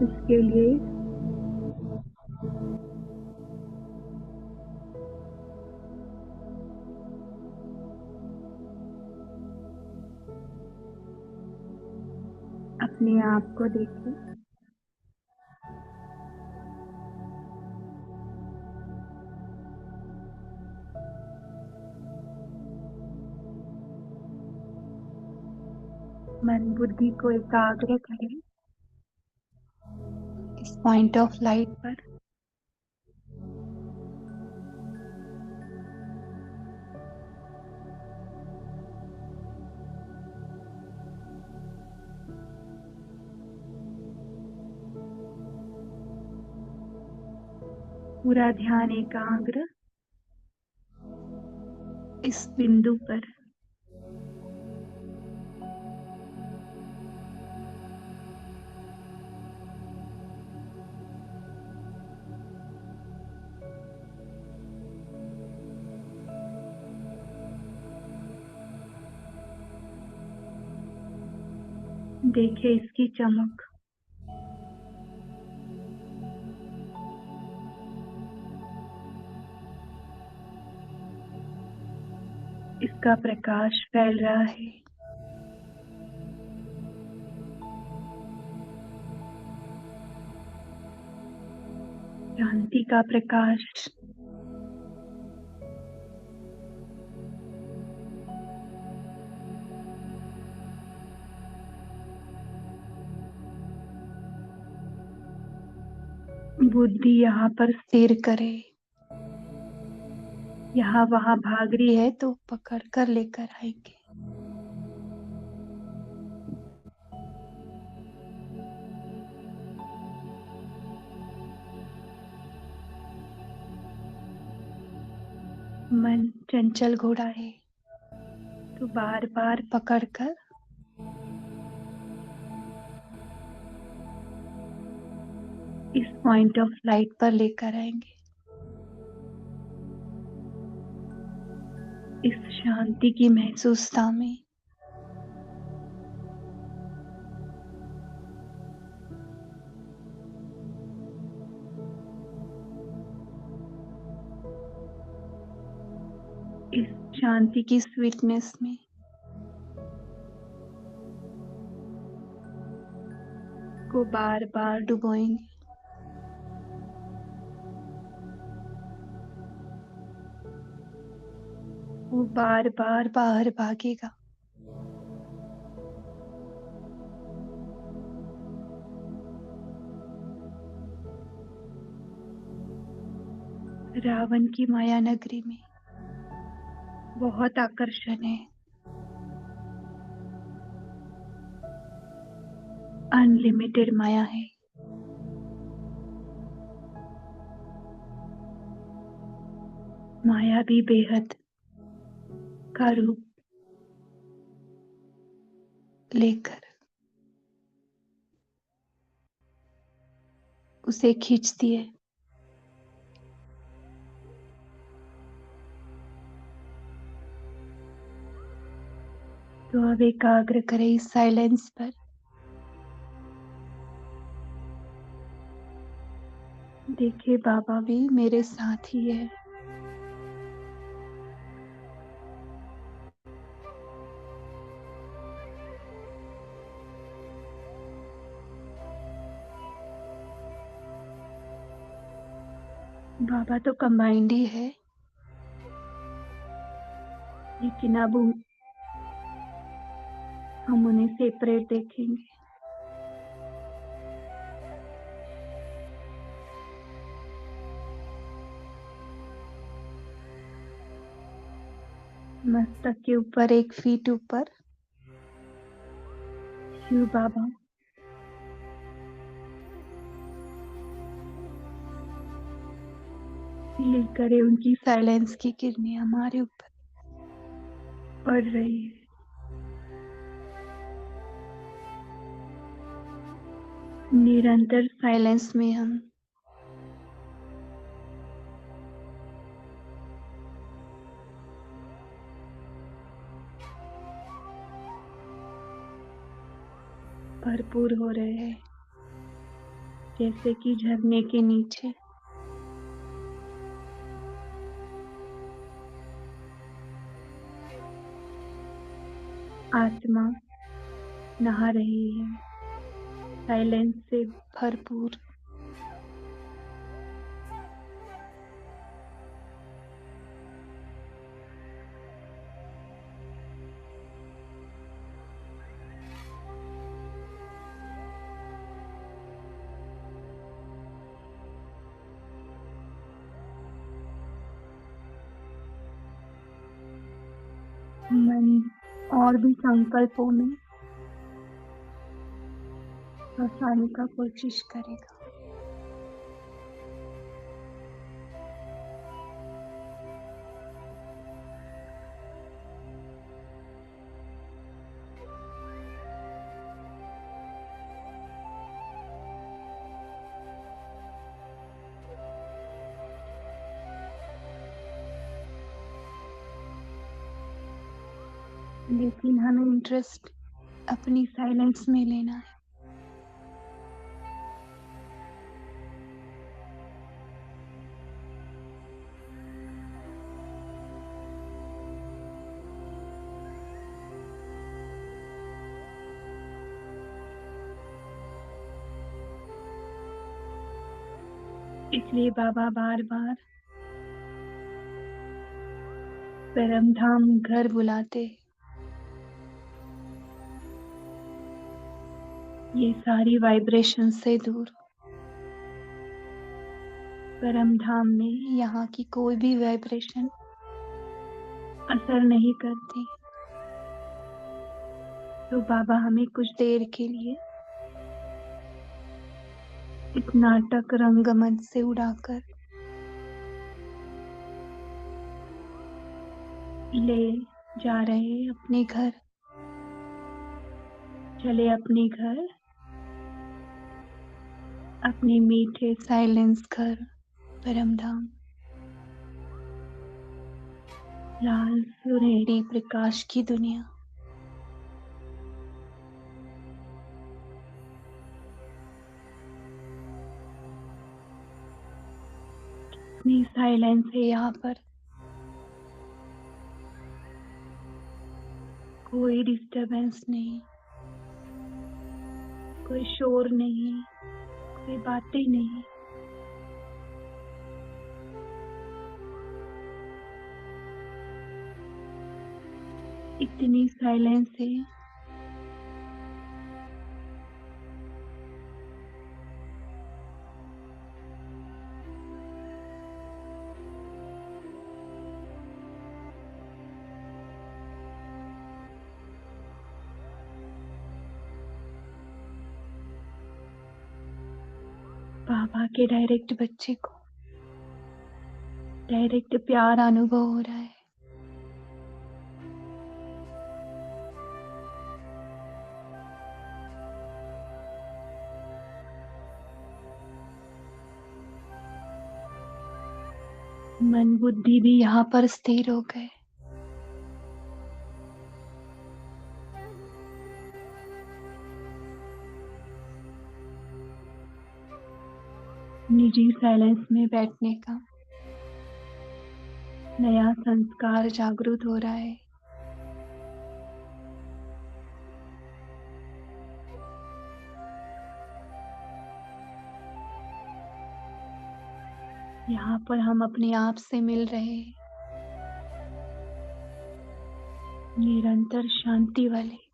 इसके लिए अपने आप को देखिए। मन बुद्धि को एकाग्र करें इस पॉइंट ऑफ लाइट पर। पूरा ध्यान एकाग्र इस बिंदु पर। देखिए इसकी चमक। इसका प्रकाश फैल रहा है। शांति का प्रकाश। बुद्धि यहाँ पर स्थिर करे। यहाँ वहाँ भाग रही है तो पकड़ कर लेकर आएंगे। मन चंचल घोड़ा है तो बार बार पकड़कर इस पॉइंट ऑफ लाइट पर लेकर आएंगे। इस शांति की महसूसता में इस शांति की स्वीटनेस में को बार बार डुबोएंगे। वो बार बार बाहर भागेगा। रावण की माया नगरी में बहुत आकर्षण है। अनलिमिटेड माया है। माया भी बेहद का रूप लेकर उसे खींचती है। तो अब एकाग्र करें इस साइलेंस पर। देखिए बाबा भी मेरे साथ ही है। बाबा तो कंबाइंड ही है, लेकिन अब हम उन्हें सेपरेट देखेंगे। मस्तक के ऊपर 1 फीट ऊपर शिव बाबा। फील करें उनकी साइलेंस की किरणें हमारे ऊपर पड़ रही है। निरंतर साइलेंस में हम भरपूर हो रहे हैं। जैसे कि झरने के नीचे आत्मा नहा रही है, साइलेंस से भरपूर। मन और भी संकल्पों में फंसाने का कोशिश करेगा। लेकिन हमें इंटरेस्ट अपनी साइलेंस में लेना है। इसलिए बाबा बार बार परमधाम घर बुलाते। ये सारी वाइब्रेशन से दूर। परमधाम में यहाँ की कोई भी वाइब्रेशन असर नहीं करती। तो बाबा हमें कुछ देर के लिए इस नाटक रंगमंच से उड़ाकर ले जा रहे हैं अपने घर। चले अपने घर, अपने मीठे साइलेंस घर, परमधाम। लाल सुनहरी प्रकाश की दुनिया। इतनी साइलेंस है यहाँ पर। कोई डिस्टरबेंस नहीं, कोई शोर नहीं, कोई बातें नहीं। इतनी साइलेंस है। बाबा के डायरेक्ट बच्चे को डायरेक्ट प्यार अनुभव हो रहा है। मन बुद्धि भी यहाँ पर स्थिर हो गए। निजी साइलेंस में बैठने का नया संस्कार जागृत हो रहा है। यहाँ पर हम अपने आप से मिल रहे हैं, निरंतर शांति वाले।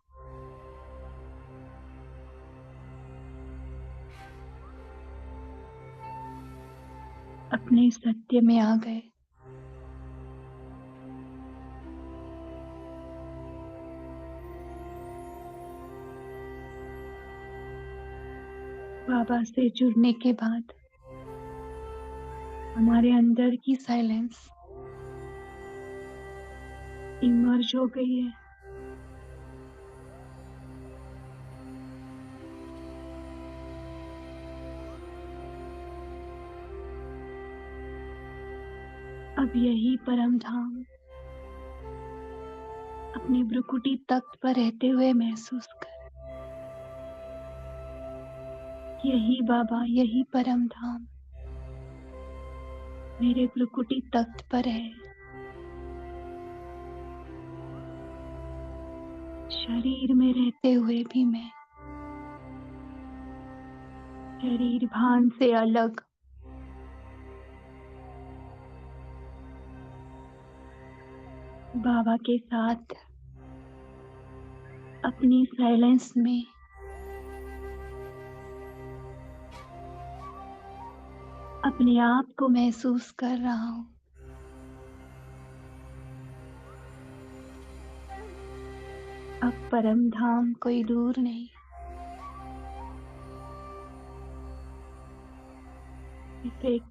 अपने सत्य में आ गए। बाबा से जुड़ने के बाद हमारे अंदर की साइलेंस इमर्ज हो गई है। अब यही परम धाम अपनी भ्रुकुटी तख्त पर रहते हुए महसूस कर। यही बाबा, यही परम धाम मेरे प्रकुटी तख्त पर है। शरीर में रहते हुए भी मैं शरीर भान से अलग बाबा के साथ अपनी साइलेंस में अपने आप को महसूस कर रहा हूं। अब परम धाम कोई दूर नहीं, सिर्फ एक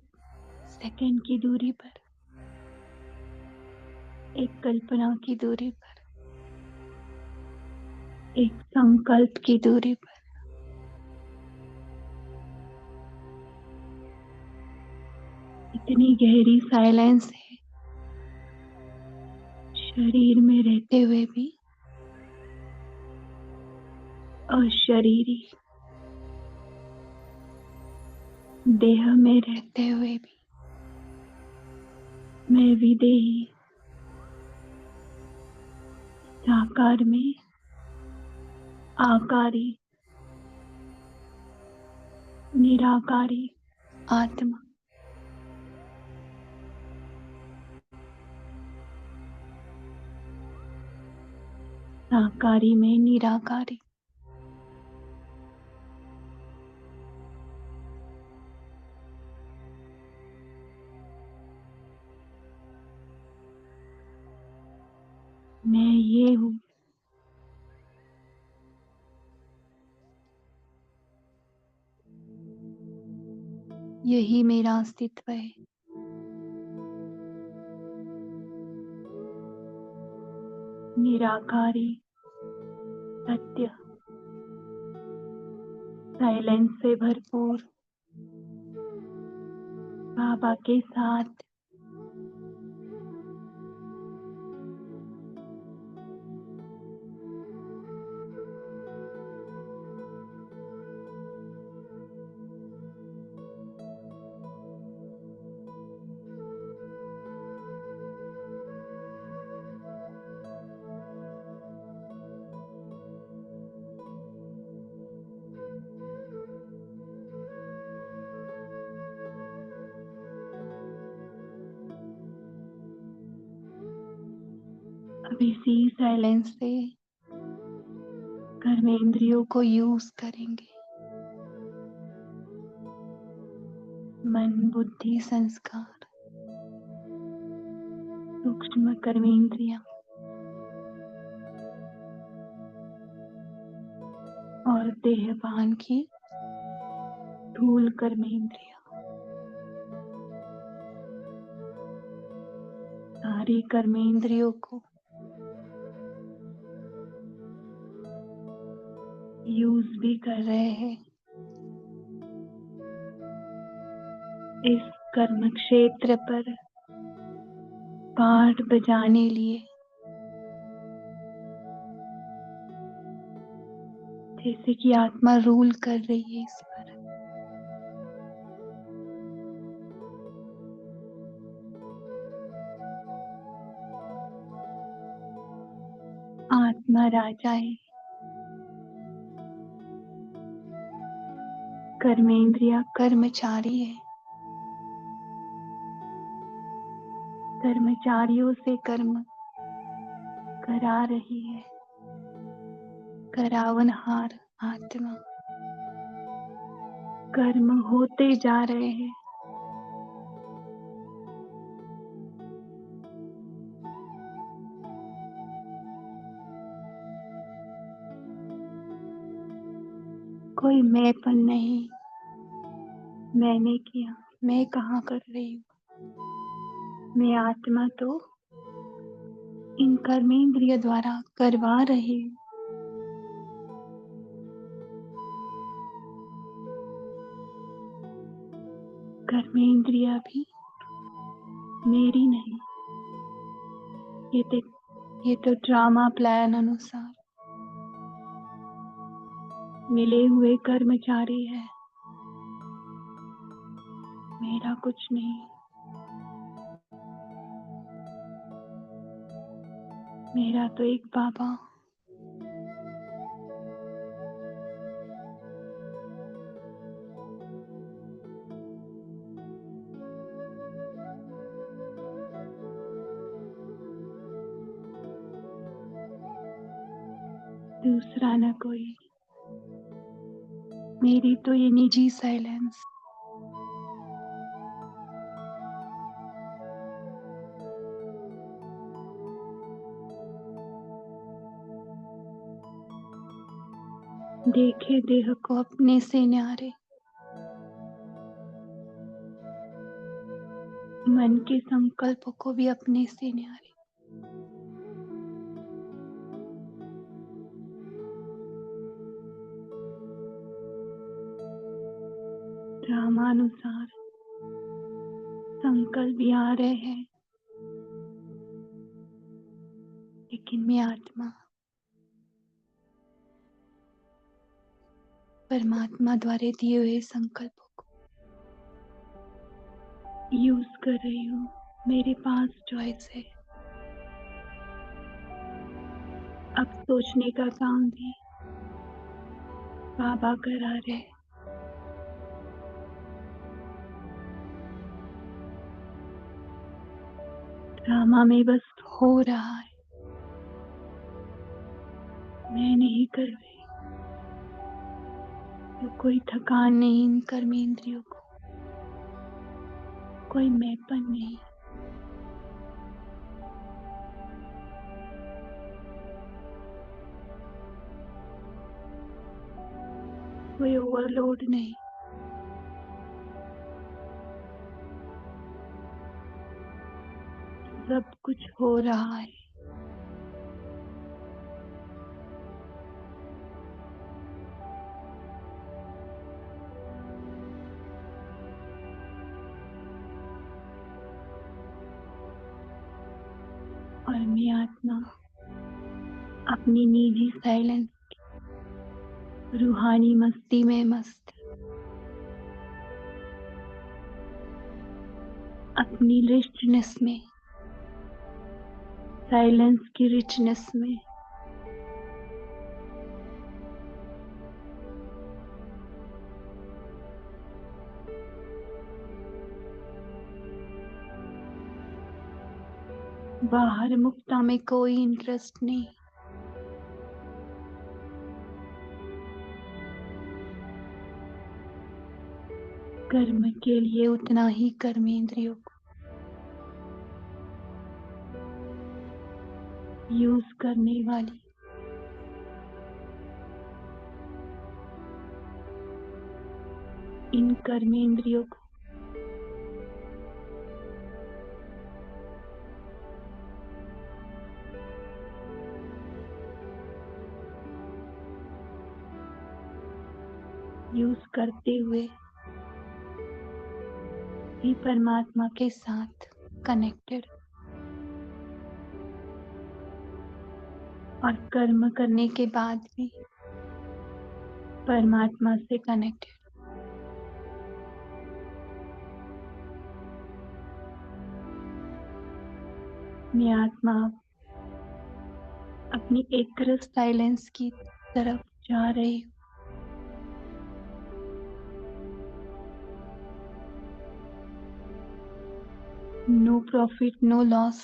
सेकंड की दूरी पर, एक कल्पना की दूरी पर, एक संकल्प की दूरी पर। इतनी गहरी साइलेंस है, शरीर में रहते हुए भी अशरीरी, देह में रहते हुए भी मैं विदेही, साकार में आकारी, निराकारी आत्मा। साकारी में निराकारी। मैं ये हूं। यही मेरा अस्तित्व है। निराकारी सत्य, साइलेंस से भरपूर बाबा के साथ अब इसी साइलेंस से कर्मेंद्रियों को यूज करेंगे। मन, बुद्धि, संस्कार, सूक्ष्म कर्मेंद्रियां और देहभान की स्थूल कर्मेंद्रियां, सारी कर्मेंद्रियों को यूज भी कर रहे हैं इस कर्म क्षेत्र पर पाठ बजाने लिए। जैसे कि आत्मा रूल कर रही है इस पर। आत्मा राजा है, कर्मेंद्रिया कर्मचारी है। कर्मचारियों से कर्म करा रही है करावनहार आत्मा। कर्म होते जा रहे हैं। कोई मैंपन नहीं, मैंने किया, मैं कहाँ कर रही हूँ। मैं आत्मा तो इन कर्मेंद्रिय द्वारा करवा रही हूँ। कर्मेंद्रिया भी मेरी नहीं। ये तो ड्रामा प्लान अनुसार मिले हुए कर्मचारी है। मेरा कुछ नहीं, मेरा तो एक बाबा। दूसरा न कोई, मेरी तो ये निजी साइलेंस। देखे देह को अपने से न्यारे, मन के संकल्प को भी अपने से न्यारे। रामानुसार संकल्प भी आ रहे हैं, लेकिन मैं आत्मा परमात्मा द्वारा दिए हुए संकल्पों को यूज कर रही हूँ। मेरे पास चॉइस है। अब सोचने का काम भी बाबा करा रहे। ड्रामा में बस हो रहा है, मैं नहीं कर रही। तो कोई थकान नहीं इन कर्मेंद्रियों को, कोई मैपन नहीं। कोई ओवरलोड नहीं। सब कुछ हो रहा है। और मैं आत्मा अपनी निजी साइलेंस, रूहानी मस्ती में मस्त, अपनी रिचनेस में, साइलेंस की रिचनेस में। बाहर मुक्ता में कोई इंटरेस्ट नहीं। कर्म के लिए उतना ही कर्मेंद्रियों को यूज करने वाली इन कर्मेंद्रियों को यूज करते हुए भी परमात्मा के साथ कनेक्टेड, और कर्म करने के बाद भी परमात्मा से कनेक्टेड। मैं आत्मा अपनी एक साइलेंस की तरफ जा रही हूँ। No profit no loss.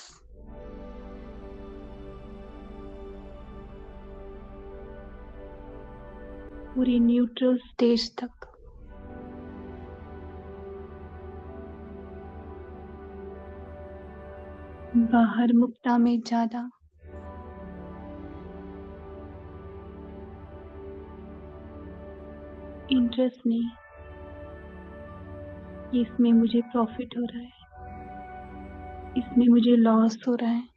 पूरी न्यूट्रल स्टेज तक बाहर मुक्ता में ज्यादा इंटरेस्ट नहीं कि इसमें मुझे प्रॉफिट हो रहा है, इसमें मुझे लॉस हो रहा है।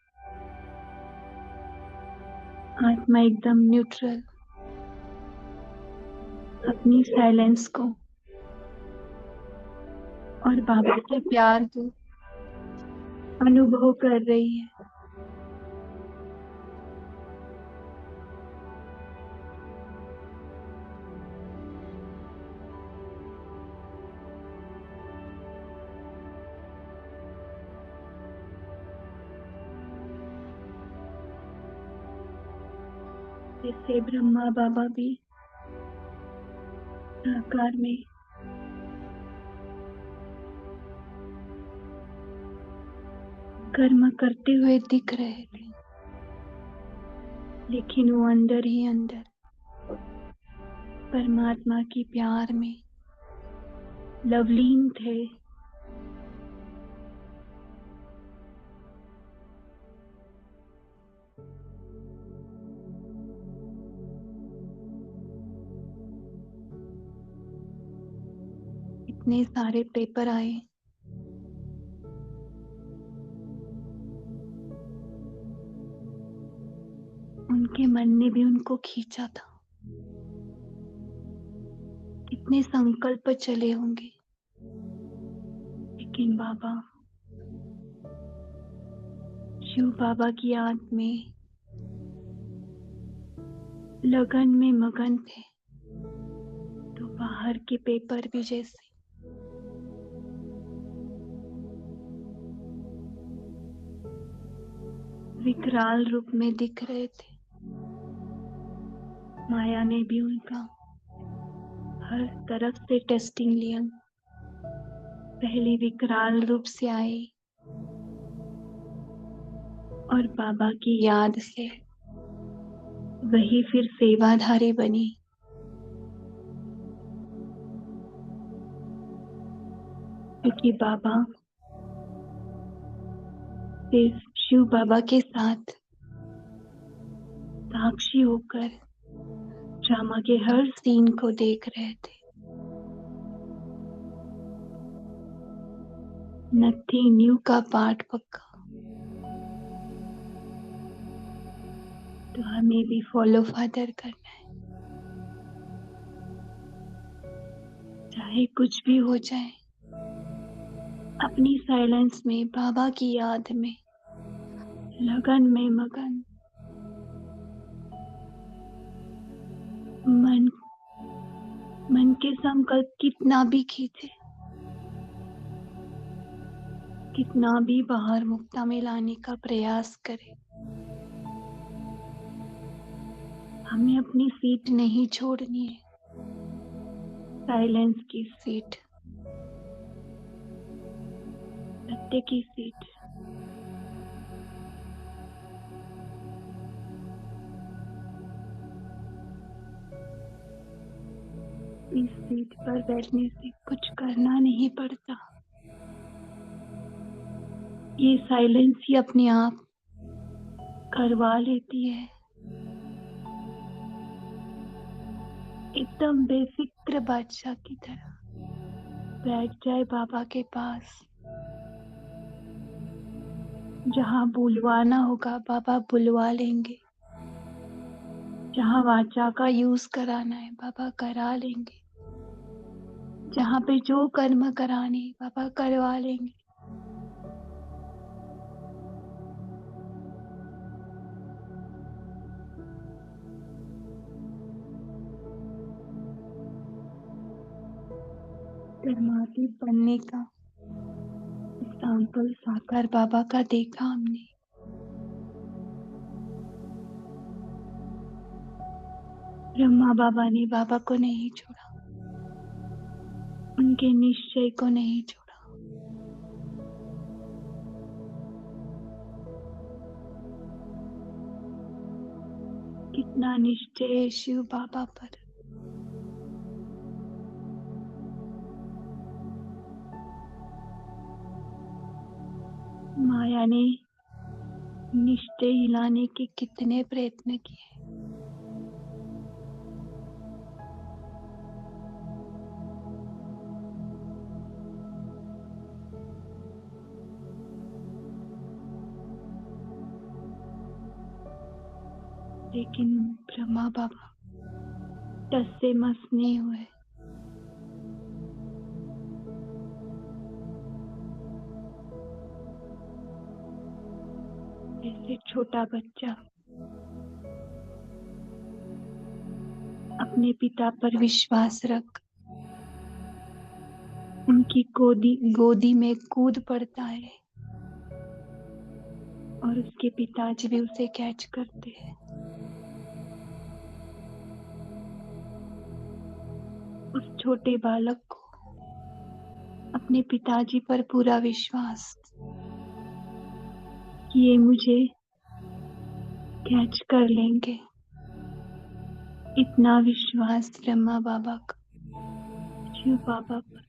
आत्मा एकदम न्यूट्रल अपनी साइलेंस को और बाबा के प्यार को अनुभव कर रही है। जैसे ब्रह्मा बाबा भी साकार में कर्म करते हुए दिख रहे थे, लेकिन वो अंदर ही अंदर परमात्मा की प्यार में लवलीन थे। इतने सारे पेपर आए, उनके मन ने भी उनको खींचा था। कितने संकल्प चले होंगे, लेकिन बाबा शिव बाबा की याद में लगन में मगन थे। तो बाहर के पेपर भी जैसे विकराल रूप में दिख रहे थे। माया ने भी उनका हर तरफ से टेस्टिंग लिया। पहले विकराल रूप से आई और बाबा की याद से वही फिर सेवाधारी बनी। क्योंकि बाबा सिर्फ शिव बाबा के साथ साक्षी होकर ड्रामा के हर सीन को देख रहे थे। नथिंग न्यू का पाठ पक्का। तो हमें भी फॉलो फादर करना है, चाहे कुछ भी हो जाए। अपनी साइलेंस में बाबा की याद में लगन में मगन मन के संकल्प कितना भी खींचे, कितना भी बाहर मुक्ता में लाने का प्रयास करे, हमें अपनी सीट नहीं छोड़नी है। साइलेंस की सीट, सत्य की सीट। इस सीट पर बैठने से कुछ करना नहीं पड़ता। ये साइलेंस ही अपने आप करवा लेती है। एकदम बेफिक्र बादशाह की तरह बैठ जाए बाबा के पास। जहाँ बुलवाना होगा बाबा बुलवा लेंगे, जहाँ वाचा का यूज कराना है बाबा करा लेंगे, जहाँ पे जो कर्म कराने बाबा करवा लेंगे। धर्मातीत बनने का एग्जाम्पल साकार बाबा का देखा हमने। ब्रह्मा बाबा ने बाबा को नहीं छोड़ा, उनके निश्चय को नहीं छोड़ा। कितना निश्चय शिव बाबा पर। माया ने निश्चय हिलाने के कितने प्रयत्न किए। लेकिन ब्रह्मा बाबा टस से मस नहीं हुए। जैसे छोटा बच्चा अपने पिता पर विश्वास रख उनकी गोदी में कूद पड़ता है और उसके पिताजी भी उसे कैच करते हैं। उस छोटे बालक को अपने पिताजी पर पूरा विश्वास कि ये मुझे कैच कर लेंगे। इतना विश्वास ब्रह्मा बाबा का शिव बाबा पर,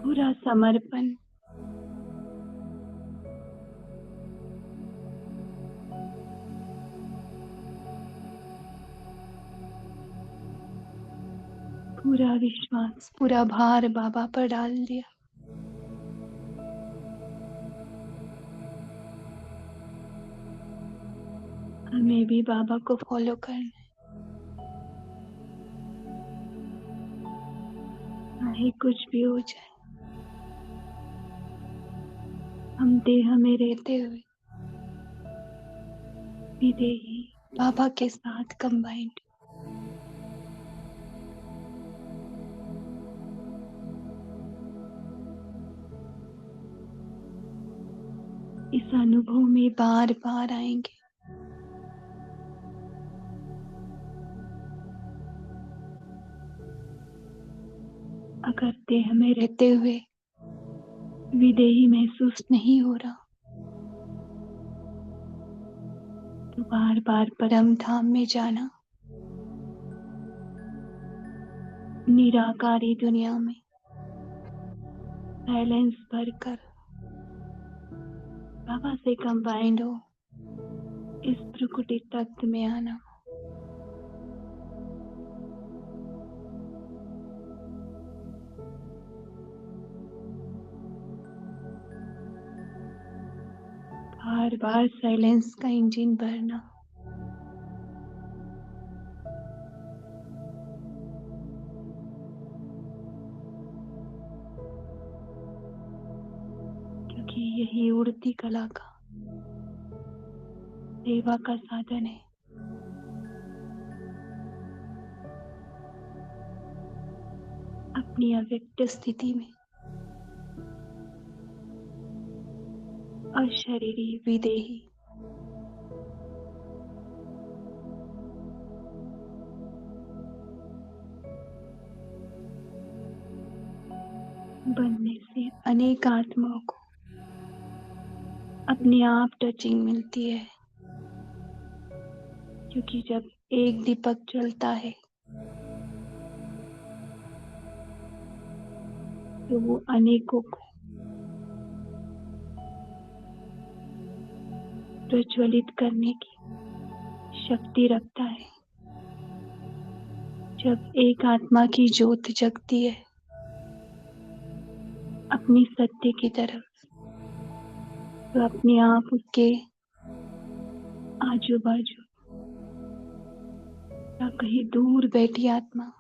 पूरा समर्पण। पूरा विश्वास, पूरा भार बाबा पर डाल दिया। हमें भी बाबा को फॉलो करना है, चाहे कुछ भी हो जाए। हम देह में रहते हुए विदेही बाबा के साथ कंबाइंड, इस अनुभव में बार बार आएंगे। अगर देह में रहते हुए विदेही महसूस नहीं हो रहा, तो बार बार परम धाम में जाना, निराकारी दुनिया में साइलेंस भरकर बाबा से कंबाइंड हो, इस प्रकृति तत्व में आना। बार बार साइलेंस का इंजन भरना, क्योंकि यही उड़ती कला का सेवा का साधन है। अपनी अव्यक्त स्थिति में अशरीरी विदेही बनने से अनेक आत्माओं को अपने आप टचिंग मिलती है, क्योंकि जब एक दीपक जलता है तो वो अनेकों को प्रज्वलित करने की शक्ति रखता है। जब एक आत्मा की ज्योत जगती है अपनी सत्य की तरफ, तो अपने आप उसके आजू बाजू या कहीं दूर बैठी आत्मा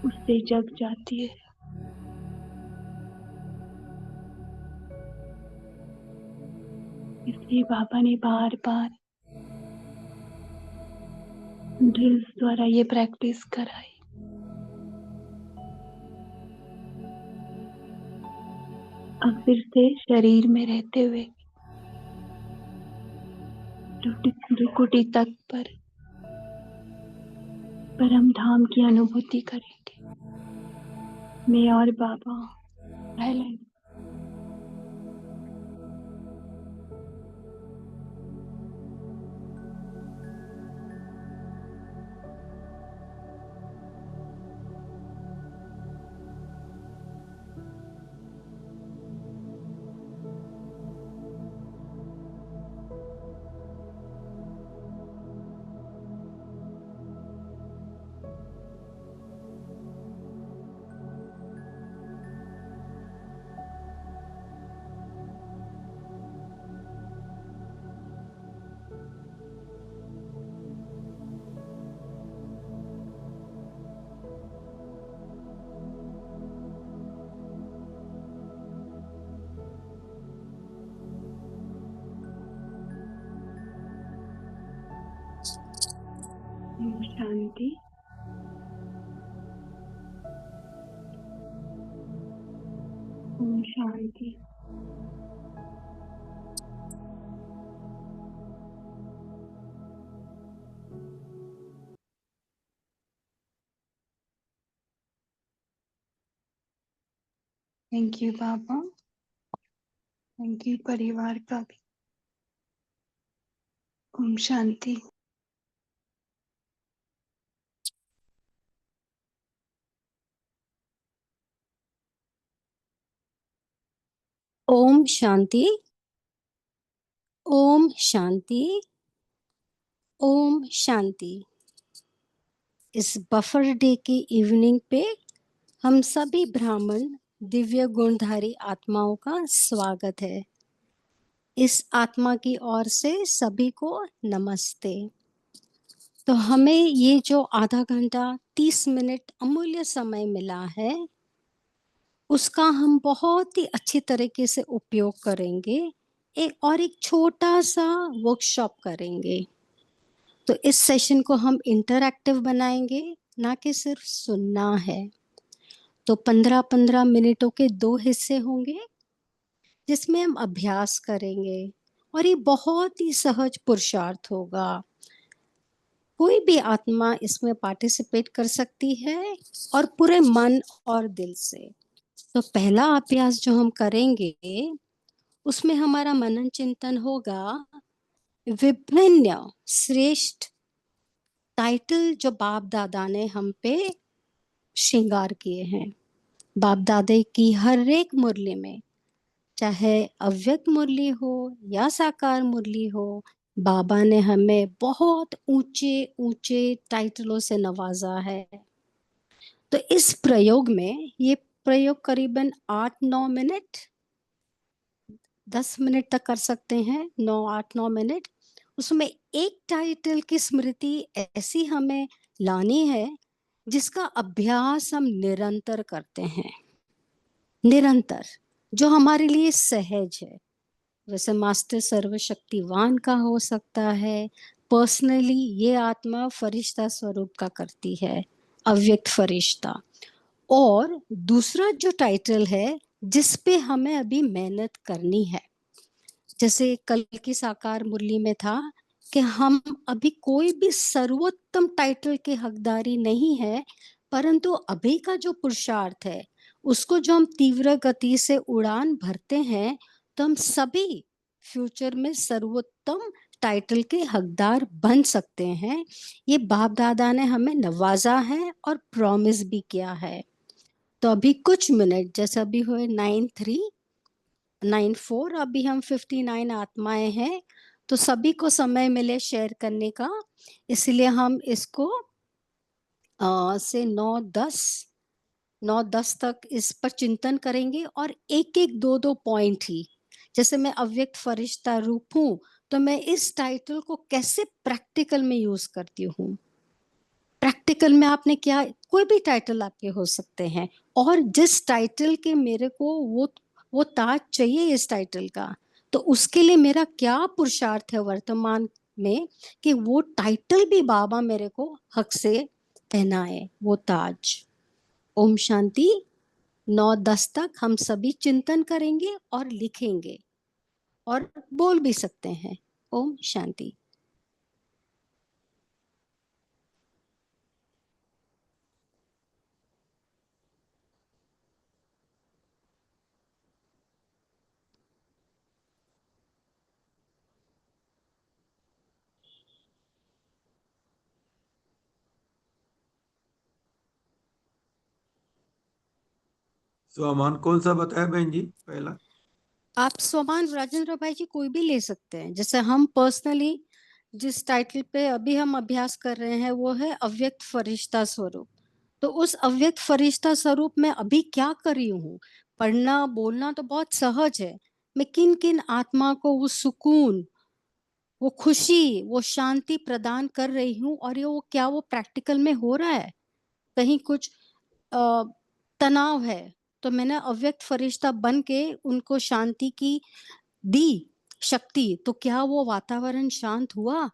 उससे जग जाती है। इसलिए बाबा ने बार बार ड्रिल्स द्वारा ये प्रैक्टिस कराई। अब फिर से शरीर में रहते हुए त्रिकुटी तक पर परम धाम की अनुभूति करेंगे। मैं और बाबा साइलेंट, शांति। ओम शांति। थैंक यू बाबा, थैंक यू परिवार का भी। ओम शांति। ओम शांति। ओम शांति। ओम शांति। इस बफर डे की इवनिंग पे हम सभी ब्राह्मण दिव्य गुणधारी आत्माओं का स्वागत है। इस आत्मा की ओर से सभी को नमस्ते। तो हमें ये जो आधा घंटा 30 मिनट अमूल्य समय मिला है, उसका हम बहुत ही अच्छी तरीके से उपयोग करेंगे। एक छोटा सा वर्कशॉप करेंगे। तो इस सेशन को हम इंटरैक्टिव बनाएंगे, ना कि सिर्फ सुनना है। तो 15-15 मिनटों के 2 हिस्से होंगे, जिसमें हम अभ्यास करेंगे और ये बहुत ही सहज पुरुषार्थ होगा। कोई भी आत्मा इसमें पार्टिसिपेट कर सकती है और पूरे मन और दिल से। तो पहला अभ्यास जो हम करेंगे, उसमें हमारा मनन चिंतन होगा विभिन्न श्रेष्ठ टाइटल जो बाप दादा ने हम पे श्रृंगार किए हैं। बाप दादा की हर एक मुरली में, चाहे अव्यक्त मुरली हो या साकार मुरली हो, बाबा ने हमें बहुत ऊंचे ऊंचे टाइटलों से नवाजा है। तो इस प्रयोग में, ये प्रयोग करीबन 8-9 मिनट, 10 मिनट तक कर सकते हैं, 8-9 मिनट। उसमें एक टाइटल की स्मृति ऐसी हमें लानी है जिसका अभ्यास हम निरंतर करते हैं, निरंतर, जो हमारे लिए सहज है। वैसे मास्टर सर्वशक्तिवान का हो सकता है, पर्सनली ये आत्मा फरिश्ता स्वरूप का करती है, अव्यक्त फरिश्ता। और दूसरा जो टाइटल है जिस पे हमें अभी मेहनत करनी है, जैसे कल की साकार मुरली में था कि हम अभी कोई भी सर्वोत्तम टाइटल के हकदारी नहीं है, परंतु अभी का जो पुरुषार्थ है उसको जो हम तीव्र गति से उड़ान भरते हैं, तो हम सभी फ्यूचर में सर्वोत्तम टाइटल के हकदार बन सकते हैं। ये बाप दादा ने हमें नवाजा है और प्रॉमिस भी किया है। तो अभी कुछ मिनट, जैसे अभी हुए 9:03-9:04, अभी हम 59 आत्माएं हैं, तो सभी को समय मिले शेयर करने का, इसलिए हम इसको से 9:10 तक इस पर चिंतन करेंगे और एक एक 2-2 पॉइंट ही। जैसे मैं अव्यक्त फरिश्ता रूप हूं, तो मैं इस टाइटल को कैसे प्रैक्टिकल में यूज करती हूँ। प्रैक्टिकल में आपने क्या, कोई भी टाइटल आपके हो सकते हैं, और जिस टाइटल के मेरे को वो ताज चाहिए इस टाइटल का, तो उसके लिए मेरा क्या पुरुषार्थ है वर्तमान में कि वो टाइटल भी बाबा मेरे को हक से पहनाए, वो ताज। ओम शांति। 9:10 तक हम सभी चिंतन करेंगे और लिखेंगे और बोल भी सकते हैं। ओम शांति। स्वमान कौन सा बताया बहन जी पहला? आप स्वमान राजेंद्र भाई जी कोई भी ले सकते हैं। जैसे हम पर्सनली जिस टाइटल पे अभी हम अभ्यास कर रहे हैं वो है अव्यक्त फरिश्ता स्वरूप। तो उस अव्यक्त फरिश्ता स्वरूप में अभी क्या कर रही हूँ, पढ़ना बोलना तो बहुत सहज है। मैं किन किन आत्मा को वो सुकून, वो खुशी, वो शांति प्रदान कर रही हूँ, और ये वो क्या वो प्रैक्टिकल में हो रहा है। कहीं कुछ तनाव है, तो मैंने अव्यक्त फरिश्ता बन के उनको शांति की दी शक्ति, तो क्या वो वातावरण शांत हुआ।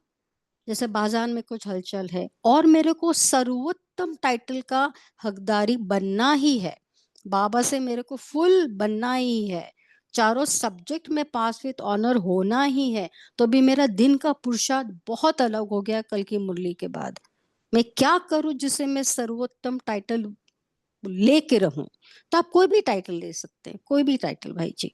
जैसे बाजार में कुछ हलचल है और मेरे को सर्वोत्तम टाइटल का हकदारी बनना ही है, बाबा से मेरे को फुल बनना ही है, चारों सब्जेक्ट में पास विद ऑनर होना ही है। तो भी मेरा दिन का पुरुषार्थ बहुत अलग हो गया कल की मुरली के बाद। मैं क्या करूं जिससे मैं सर्वोत्तम टाइटल लेके रहूं। तो आप कोई भी टाइटल ले सकते हैं, कोई भी टाइटल भाई जी।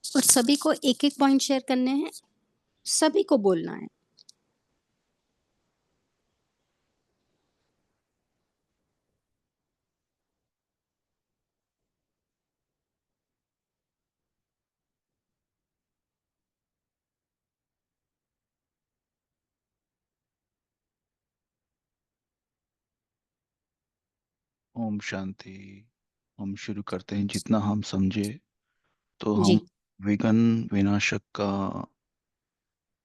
और सभी को एक एक पॉइंट शेयर करने हैं, सभी को बोलना है। ओम शांति। हम शुरू करते हैं। जितना हम समझे तो जी हम विघन विनाशक का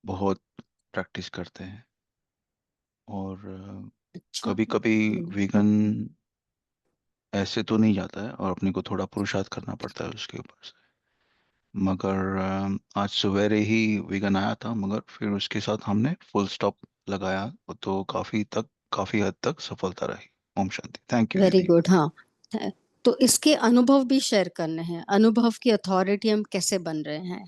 बहुत प्रैक्टिस करते हैं, और अच्छा। कभी कभी विघन ऐसे तो नहीं जाता है और अपने को थोड़ा पुरुषार्थ करना पड़ता है उसके ऊपर से। मगर आज सवेरे ही विघन आया था, मगर फिर उसके साथ हमने फुल स्टॉप लगाया, तो काफी हद तक सफलता रही। ओम शांति। थैंक यू वेरी दीदी। गुड। हाँ, तो इसके अनुभव भी शेयर करने हैं, अनुभव की अथॉरिटी हम कैसे बन रहे हैं,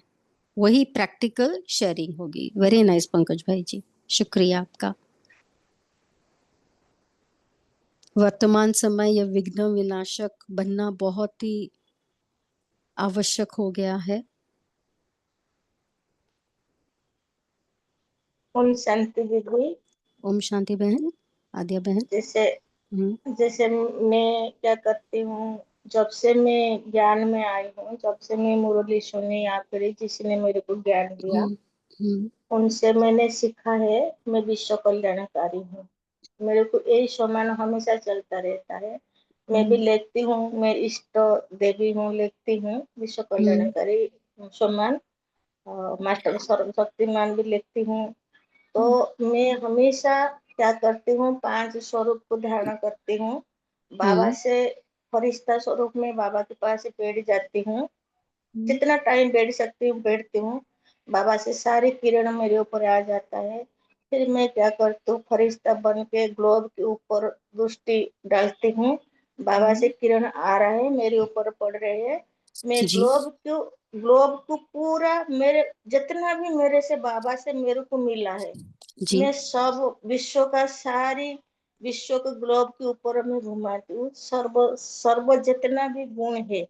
वही प्रैक्टिकल शेयरिंग होगी। वेरी नाइस पंकज भाई जी, शुक्रिया आपका। वर्तमान समय या विघ्न विनाशक बनना बहुत ही आवश्यक हो गया है। ओम शांति दीदी। ओम शांति बहन, आद्या बहन। जैसे हम्म, जैसे मैं क्या करती हूँ, जब से मैं ज्ञान में आई हूँ, जब से मैं मुरली सुनी या फिर जिसने मेरे को ज्ञान दिया, हम्म, हम्म, उनसे मैंने सीखा है मैं विश्व कल्याणकारी हूँ। मेरे को यही सम्मान हमेशा चलता रहता है। मैं भी लेती हूँ, मैं इष्ट देवी हूँ, लेती हूँ विश्व कल्याणकारी सम्मान। मास्टर सर्वशक्तिमान भी लेती हूँ। तो मैं हमेशा क्या करती हूँ, 5 स्वरूप को धारण करती हूँ। बाबा से फरिश्ता स्वरूप में बाबा के पास बैठ जाती हूँ। जितना टाइम बैठ सकती हूँ बैठती हूँ। बाबा से सारी किरण मेरे ऊपर आ जाता है। फिर मैं क्या करती हूँ, फरिश्ता बन के ग्लोब के ऊपर दृष्टि डालती हूँ। बाबा से किरण आ रहा है, मेरे ऊपर पड़ रहे हैं। मैं जी ग्लोब को पूरा, मेरे जितना भी मेरे से बाबा से मेरे को मिला है, जी। मैं सब विश्व का सारी विश्व के ग्लोब के ऊपर मैं घुमाती हूँ। सर्व सर्व जितना भी गुण है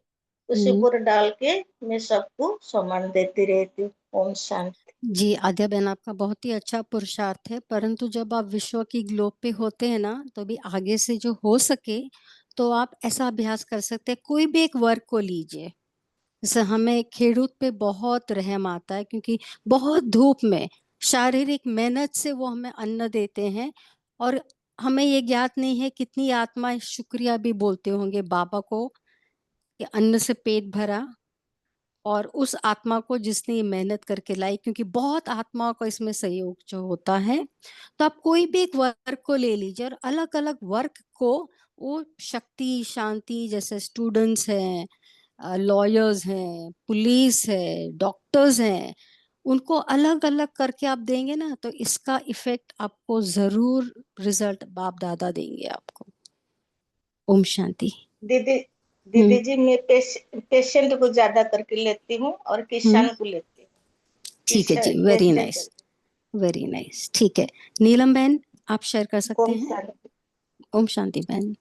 उस ऊपर डाल के मैं सबको सम्मान देती रहती हूँ। ओम शांति। जी आद्या बहन, आपका बहुत ही अच्छा पुरुषार्थ है, परंतु जब आप विश्व की ग्लोब पे होते हैं ना, तो भी आगे से जो हो सके तो आप ऐसा अभ्यास कर सकते हैं। कोई भी एक वर्क को लीजिए, जैसे हमें खेडूत पे बहुत रहम आता है, क्योंकि बहुत धूप में शारीरिक मेहनत से वो हमें अन्न देते हैं, और हमें ये ज्ञात नहीं है कितनी आत्माएं शुक्रिया भी बोलते होंगे बाबा को कि अन्न से पेट भरा, और उस आत्मा को जिसने ये मेहनत करके लाई, क्योंकि बहुत आत्माओं का इसमें सहयोग जो होता है। तो आप कोई भी एक वर्क को ले लीजिए, और अलग अलग वर्क को वो शक्ति शांति, जैसे स्टूडेंट्स हैं, लॉयर्स हैं, पुलिस है, डॉक्टर्स हैं, उनको अलग अलग करके आप देंगे ना, तो इसका इफेक्ट आपको जरूर रिजल्ट बाप दादा देंगे आपको। ओम शांति। दीदी हम्म, दीदी जी, मैं पेशेंट को ज्यादा करके लेती हूँ और हम्म, किसान को लेती हूँ। ठीक है जी, वेरी कैसे नाइस, वेरी नाइस। ठीक है, नीलम बहन आप शेयर कर सकते ओम हैं। शांति। ओम शांति बहन।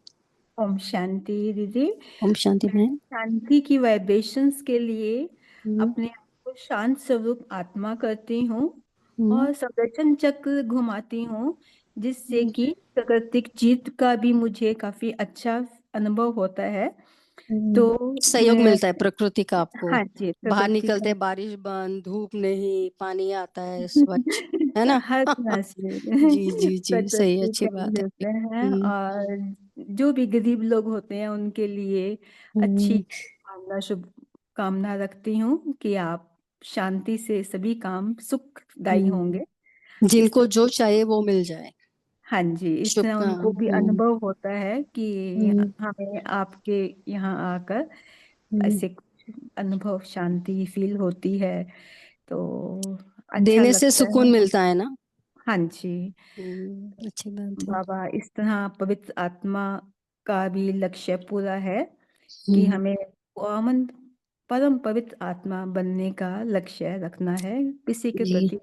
ओम शांति दीदी। ओम शांति मैं बहन। शांति की वाइब्रेशंस के लिए हम्म, अपने आप को शांत स्वरूप आत्मा करती हूँ हम्म, और सुदर्शन चक्र घुमाती हूँ, जिससे हम्म, कि प्राकृतिक जीत का भी मुझे काफी अच्छा अनुभव होता है। हम्म। तो सहयोग मैं, मिलता है प्रकृति का आपको। हाँ जी, बाहर प्रकृति का निकलते बारिश बंद, धूप नहीं, पानी आता है स्वच्छ, है ना। हर तरह से जी जी जी, सही, प्रकृति अच्छी से बात है। मिलते हैं। हम्म, और जो भी गरीब लोग होते हैं उनके लिए अच्छी हम्म, भावना, शुभ कामना रखती हूँ कि आप शांति से सभी काम सुखदायी होंगे। इस जिनको जो तरह, चाहिए वो मिल जाए। हाँ जी, इस तरह शुभका। उनको भी अनुभव होता है कि हम्म, हमें आपके यहाँ आकर हम्म। ऐसे कुछ अनुभव, शांति फील होती है, तो अच्छा देने से लगता सुकून है। मिलता है ना। हाँ जी। अच्छी बात है। बाबा इस तरह पवित्र आत्मा का भी लक्ष्य पूरा है कि हम्म, हमें अमन परम पवित्र आत्मा बनने का लक्ष्य रखना है किसी के जी प्रति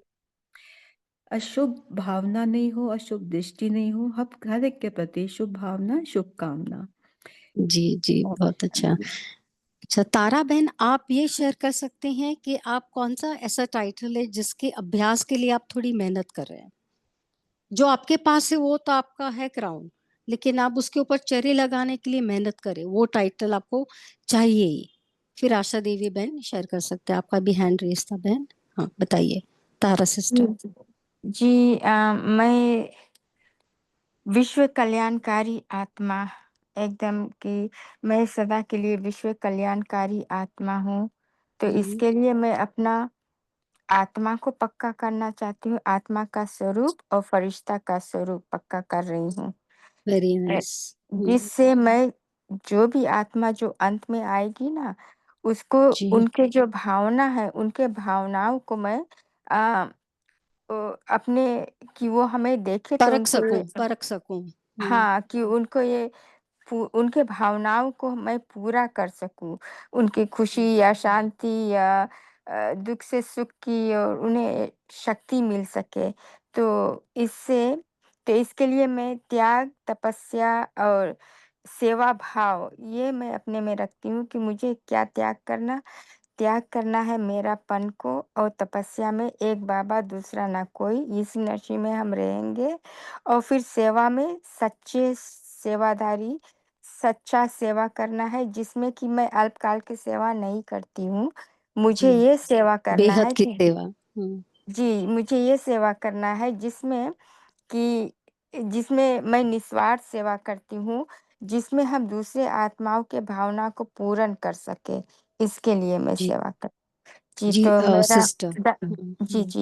अशुभ भावना नहीं हो, अशुभ दृष्टि नहीं हो, हर एक के प्रति शुभ भावना, शुभकामना। जी जी, बहुत अच्छा। अच्छा तारा बहन, आप ये शेयर कर सकते हैं कि आप कौन सा ऐसा टाइटल है जिसके अभ्यास के लिए आप थोड़ी मेहनत कर रहे हैं? जो आपके पास है वो तो आपका है क्राउन, लेकिन आप उसके ऊपर चेरी लगाने के लिए मेहनत करें, वो टाइटल आपको चाहिए ही। फिर आशा देवी बहन शेयर कर सकते हैं, आपका भी हैंड रेस था बहन। हाँ बताइए तारा सिस्टर। जी मैं विश्व कल्याणकारी आत्मा एकदम कि मैं सदा के लिए विश्व कल्याणकारी आत्मा हूँ। तो इसके लिए मैं अपना आत्मा को पक्का करना चाहती हूँ, आत्मा का स्वरूप और फरिश्ता का स्वरूप पक्का कर रही हूँ, वेरी नाइस। जिससे मैं जो भी आत्मा जो अंत में आएगी ना, उसको जी उनके जो भावना है, उनके भावनाओं को मैं आ, अपने कि वो हमें देखे तो परख उनको ये सकूं। हाँ, कि उनको ये उनके भावनाओं को मैं पूरा कर सकूं, उनकी खुशी या शांति या दुख से सुख की और उन्हें शक्ति मिल सके। तो इसके लिए मैं त्याग, तपस्या और सेवा भाव ये मैं अपने में रखती हूँ कि मुझे क्या त्याग करना है मेरापन को, और तपस्या में एक बाबा दूसरा ना कोई, इस नशे में हम रहेंगे। और फिर सेवा में सच्चा सेवा करना है, जिसमें कि मैं अल्पकाल की सेवा नहीं करती हूँ। मुझे जी, ये सेवा करना बेहद है की कि सेवा। जी, मुझे ये सेवा करना है जिसमें मैं निस्वार्थ सेवा करती हूँ, जिसमें हम दूसरे आत्माओं के भावना को पूर्ण कर सके, इसके लिए मैं जी सेवा कर जी, जी तो सिस्टर।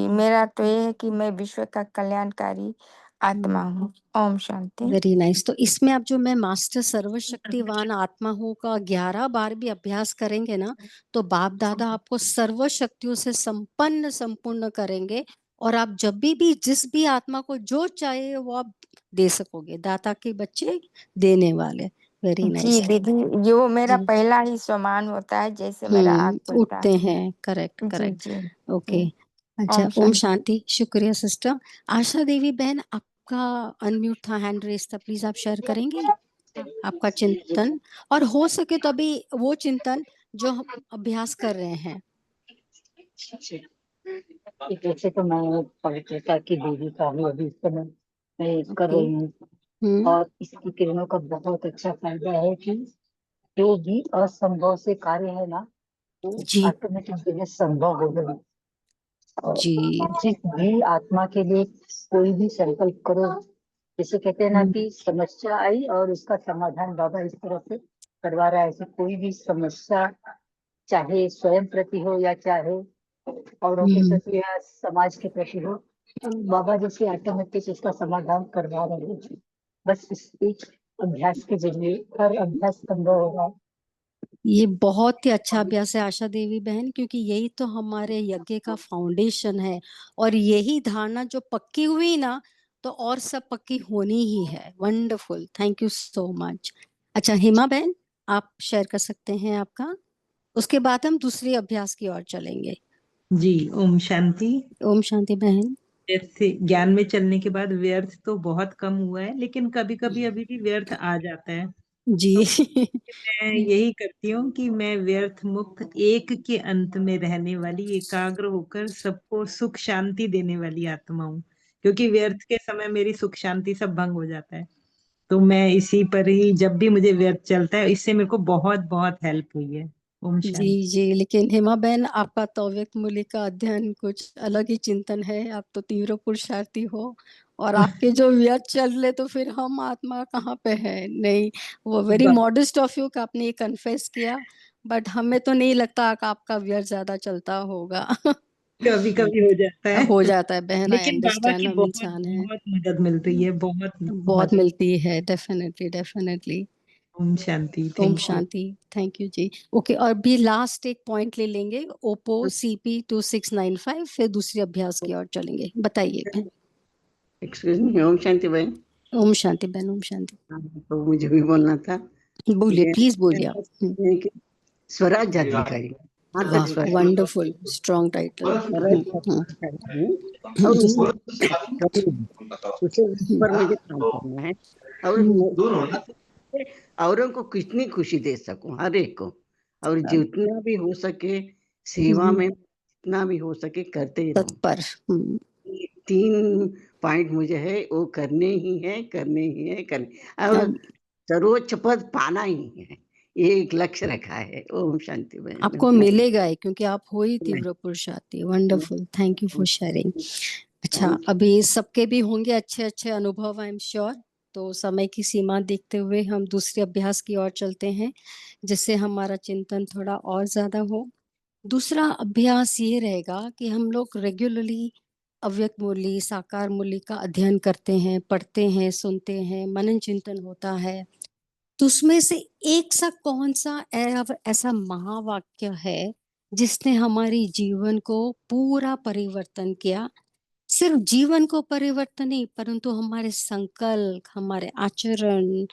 मेरा तो ये है कि मैं विश्व का कल्याणकारी आत्मा हूँ। ओम शांति। Very nice. तो इसमें आप जो मैं मास्टर सर्वशक्तिवान आत्मा हूँ का 11 बार भी अभ्यास करेंगे ना, तो बाप दादा आपको सर्व शक्तियों से संपूर्ण करेंगे, और आप जब भी जिस भी आत्मा को जो चाहे वो आप दे सकोगे। दाता के बच्चे देने वाले। वेरी जी नाइस। दीदी, ये वो मेरा पहला ही सम्मान होता है, जैसे मेरा आँख खुलता उठते है। हैं। करेक्ट जी करेक्ट। जी ओके। जी। अच्छा, ओम ओम शांति। शांति। शुक्रिया सिस्टर। आशा देवी बहन, आपका अनम्यूट था, हैंड रेस था, प्लीज आप शेयर करेंगे आपका चिंतन, और हो सके तो अभी वो चिंतन जो हम अभ्यास कर रहे हैं। वैसे तो मैं पवित्रता की देवी का हूँ, अभी इस समय मैं कर रही हूँ, और इसकी किरणों का बहुत अच्छा फायदा है कि जो भी असंभव से कार्य है ना, वो ऑटोमेटिकली संभव हो गए। जी जिस भी आत्मा के लिए कोई भी संकल्प करो, जैसे कहते हैं ना कि समस्या आई और उसका समाधान बाबा इस तरह से करवा रहा है। ऐसे कोई भी समस्या, चाहे स्वयं प्रति हो या चाहे औरों के प्रति या समाज के प्रति हो, तो बाबा जैसे ऑटोमेटिक इसका समाधान करवा रहे हैं। बस इस एक अभ्यास के जरिए हर अभ्यास संभव होगा। ये बहुत ही अच्छा अभ्यास है आशा देवी बहन, क्योंकि यही तो हमारे यज्ञ का फाउंडेशन है, और यही धारणा जो पक्की हुई ना, तो और सब पक्की होनी ही है। Wonderful, thank you so much. अच्छा हिमा बहन, आप शेयर कर सकते हैं आपका, उसके बाद हम दूसरे अभ्यास की ओर चलेंगे। जी, ओम शांति। ओम शांति बहन। जैसे ज्ञान में चलने के बाद व्यर्थ तो बहुत कम हुआ है, लेकिन कभी कभी अभी भी व्यर्थ आ जाता है। जी तो मैं यही करती हूँ कि मैं व्यर्थ मुक्त एक के अंत में रहने वाली, एकाग्र होकर सबको सुख शांति देने वाली आत्मा हूँ, क्योंकि व्यर्थ के समय मेरी सुख शांति सब भंग हो जाता है। तो मैं इसी पर ही, जब भी मुझे व्यर्थ चलता है, इससे मेरे को बहुत बहुत हेल्प हुई है। ओम जी शांति। जी, लेकिन हेमा बहन, आपका तो अव्यक्त मूल्य का अध्ययन कुछ अलग ही चिंतन है। आप तो तीव्र पुरुषार्थी हो, और आपके जो व्यर्थ चल रहे, तो फिर हम आत्मा कहाँ पे है? नहीं, वो वेरी मॉडेस्ट ऑफ यू का आपने ये कन्फेस किया, बट हमें तो नहीं लगता कि आपका व्यर्थ ज्यादा चलता होगा। कभी कभी हो जाता है, हो जाता है बहन, आई लेकिन बाबा अंडरस्टैंड, की हम बहुत इंसान हैं। बहुत मदद मिलती है, बहुत बहुत मदद। मिलती है, डेफिनेटली डेफिनेटली। ओम शांति। ओम थैंक यू। शांति। थैंक यू जी। ओके, और भी लास्ट एक पॉइंट ले लेंगे, ओप्पो CP 2695, फिर दूसरे अभ्यास की ओर चलेंगे। बताइए बहन। एक्सक्यूज मी, ओम शांति बहन। ओम शांति बहन, ओम शांति। तो मुझे भी बोलना था। बोलिए, प्लीज बोलिए आप। कि स्वराज अधिकारी। वाह, वंडरफुल, स्ट्रॉन्ग टाइटल। और उसे पर मुझे काम करना है और मैं औरों को कितनी खुशी दे सकूं, हर एक को, और जितना भी हो सके सेवा में जितना भी हो सके करते ही रहूं। तत्पर। ये 3 पॉइंट मुझे है, वो करने ही है, करने ही है, करने और सर्वोच्च पद पाना ही है, ये एक लक्ष्य रखा है। ओम शांति बहन। आपको मिलेगा ही, क्योंकि आप हो ही तीव्र पुरुषार्थी। Wonderful, thank you for sharing. अच्छा, अभी सबके भी होंगे अच्छे अच्छे अनुभव, आई एम श्योर। तो समय की सीमा देखते हुए हम दूसरे अभ्यास की ओर चलते हैं, जिससे हमारा चिंतन थोड़ा और ज्यादा हो। दूसरा अभ्यास ये रहेगा कि हम लोग रेगुलरली अव्यक्त मुरली, साकार मुरली का अध्ययन करते हैं, पढ़ते हैं, सुनते हैं, मनन चिंतन होता है। तो उसमें से एक सा कौन सा ऐसा महावाक्य है जिसने हमारी जीवन को पूरा परिवर्तन किया? सिर्फ जीवन को परिवर्तन नहीं, परंतु हमारे संकल्प, हमारे आचरण,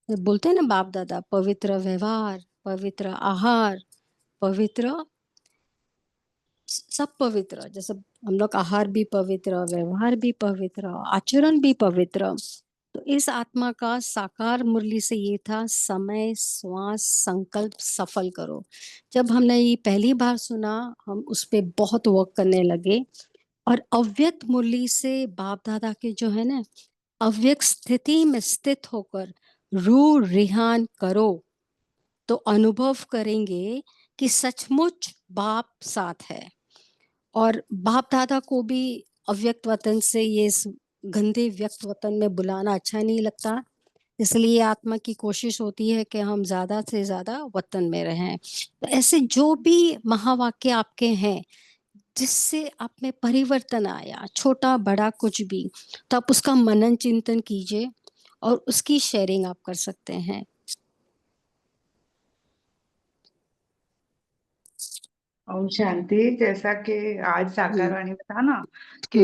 बोलते हैं ना बाप दादा, पवित्र व्यवहार, पवित्र आहार, पवित्र, सब पवित्र। जैसे हम लोग आहार भी पवित्र, व्यवहार भी पवित्र, आचरण भी पवित्र। तो इस आत्मा का साकार मुरली से ये था, समय श्वास संकल्प सफल करो। जब हमने ये पहली बार सुना, हम उस पे बहुत वर्क करने लगे। और अव्यक्त मुरली से बाप दादा के जो है ना, अव्यक्त स्थिति में स्थित होकर रू रिहान करो, तो अनुभव करेंगे कि सचमुच बाप साथ है। और बाप दादा को भी अव्यक्त वतन से ये गंदे व्यक्त वतन में बुलाना अच्छा नहीं लगता, इसलिए आत्मा की कोशिश होती है कि हम ज्यादा से ज्यादा वतन में रहें। तो ऐसे जो भी महावाक्य आपके हैं जिससे आप में परिवर्तन आया, छोटा बड़ा कुछ भी, तो आप उसका मनन चिंतन कीजिए और उसकी शेयरिंग आप कर सकते हैं। ओम शांति। जैसा कि आज साकार वाणी में था ना कि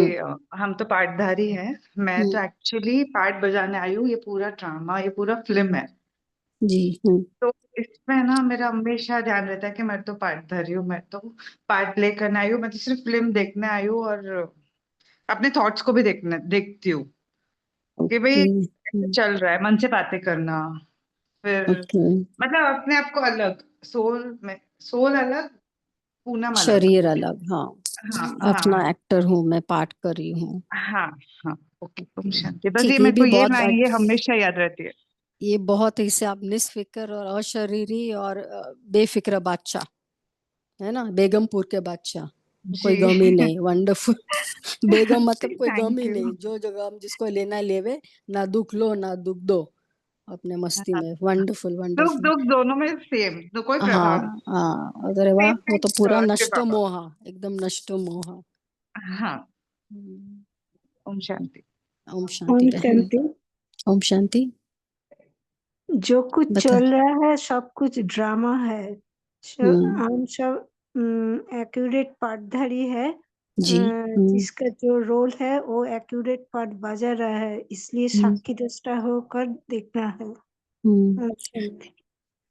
हम तो पाठधारी हैं, मैं तो एक्चुअली पाठ बजाने आई हूँ। ये पूरा ड्रामा, ये पूरा फिल्म है जी। तो इसमें ना मेरा हमेशा ध्यान रहता है कि मैं तो पाठधारी हूँ, मैं तो पार्ट प्ले करने आई हूँ, मैं तो सिर्फ फिल्म देखने आई हूँ और अपने थॉट्स को भी देखती हूँ कि भाई ऐसे चल रहा है, मन से बातें करना, फिर मतलब अपने आप को अलग, सोल अलग, पूनम अलग। शरीर अलग। हाँ, हाँ अपना हाँ एक्टर हूँ मैं, पाठ कर रही हूँ। हाँ हाँ। ओके, ओम शांति। बस ठीक ये है, ये मेरे भी को ये बहुत लाइन ये हमेशा याद रहती है। ये बहुत इसे आप निस्फिक्र और अशरीरी और बेफिक्र बादशाह है ना, बेगमपुर के बादशाह, कोई गम ही नहीं। वंडरफुल। बेगम मतलब कोई गम ही नहीं, जो जगह हम जिसको लेना लेवे, ना दुख लो ना दुख दो अपने मस्ती में। वंडरफुल दुख वंडरफुल। दुख दोनों में सेम, तो कोई प्रभाव नहीं। हाँ हाँ, अरे वाह, वो तो पूरा शिव नष्ट बाबा। मोहा, एकदम नष्ट मोहा। हाँ, ओम शांति। ओम शांति ओम बहन। शांति। ओम शांति। जो कुछ बता। चल रहा है सब कुछ ड्रामा है। हम सब एक्यूरेट पाठधारी है। जी। जिसका जो रोल है वो एक्यूरेट पाठ बजा रहा है, इसलिए साक्षी दृष्टा होकर देखना है। ओम शांति।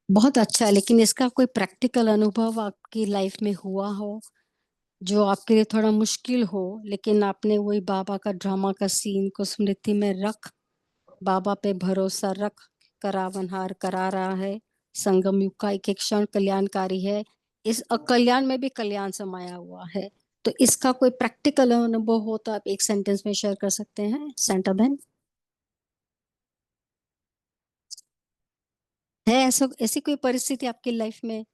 बहुत अच्छा है, लेकिन इसका कोई प्रैक्टिकल अनुभव आपकी लाइफ में हुआ हो जो आपके लिए थोड़ा मुश्किल हो, लेकिन आपने वही बाबा का ड्रामा का सीन को स्मृति में रख, बाबा पे भरोसा रख, करावनहार करा रहा है, संगम युग का एक एक क्षण कल्याणकारी है, इस अकल्याण में भी कल्याण समाया हुआ है। तो इसका कोई प्रैक्टिकल अनुभव हो तो आप एक सेंटेंस में शेयर कर सकते हैं, सेंटा बहन। है ऐसा, ऐसी कोई परिस्थिति आपकी लाइफ में?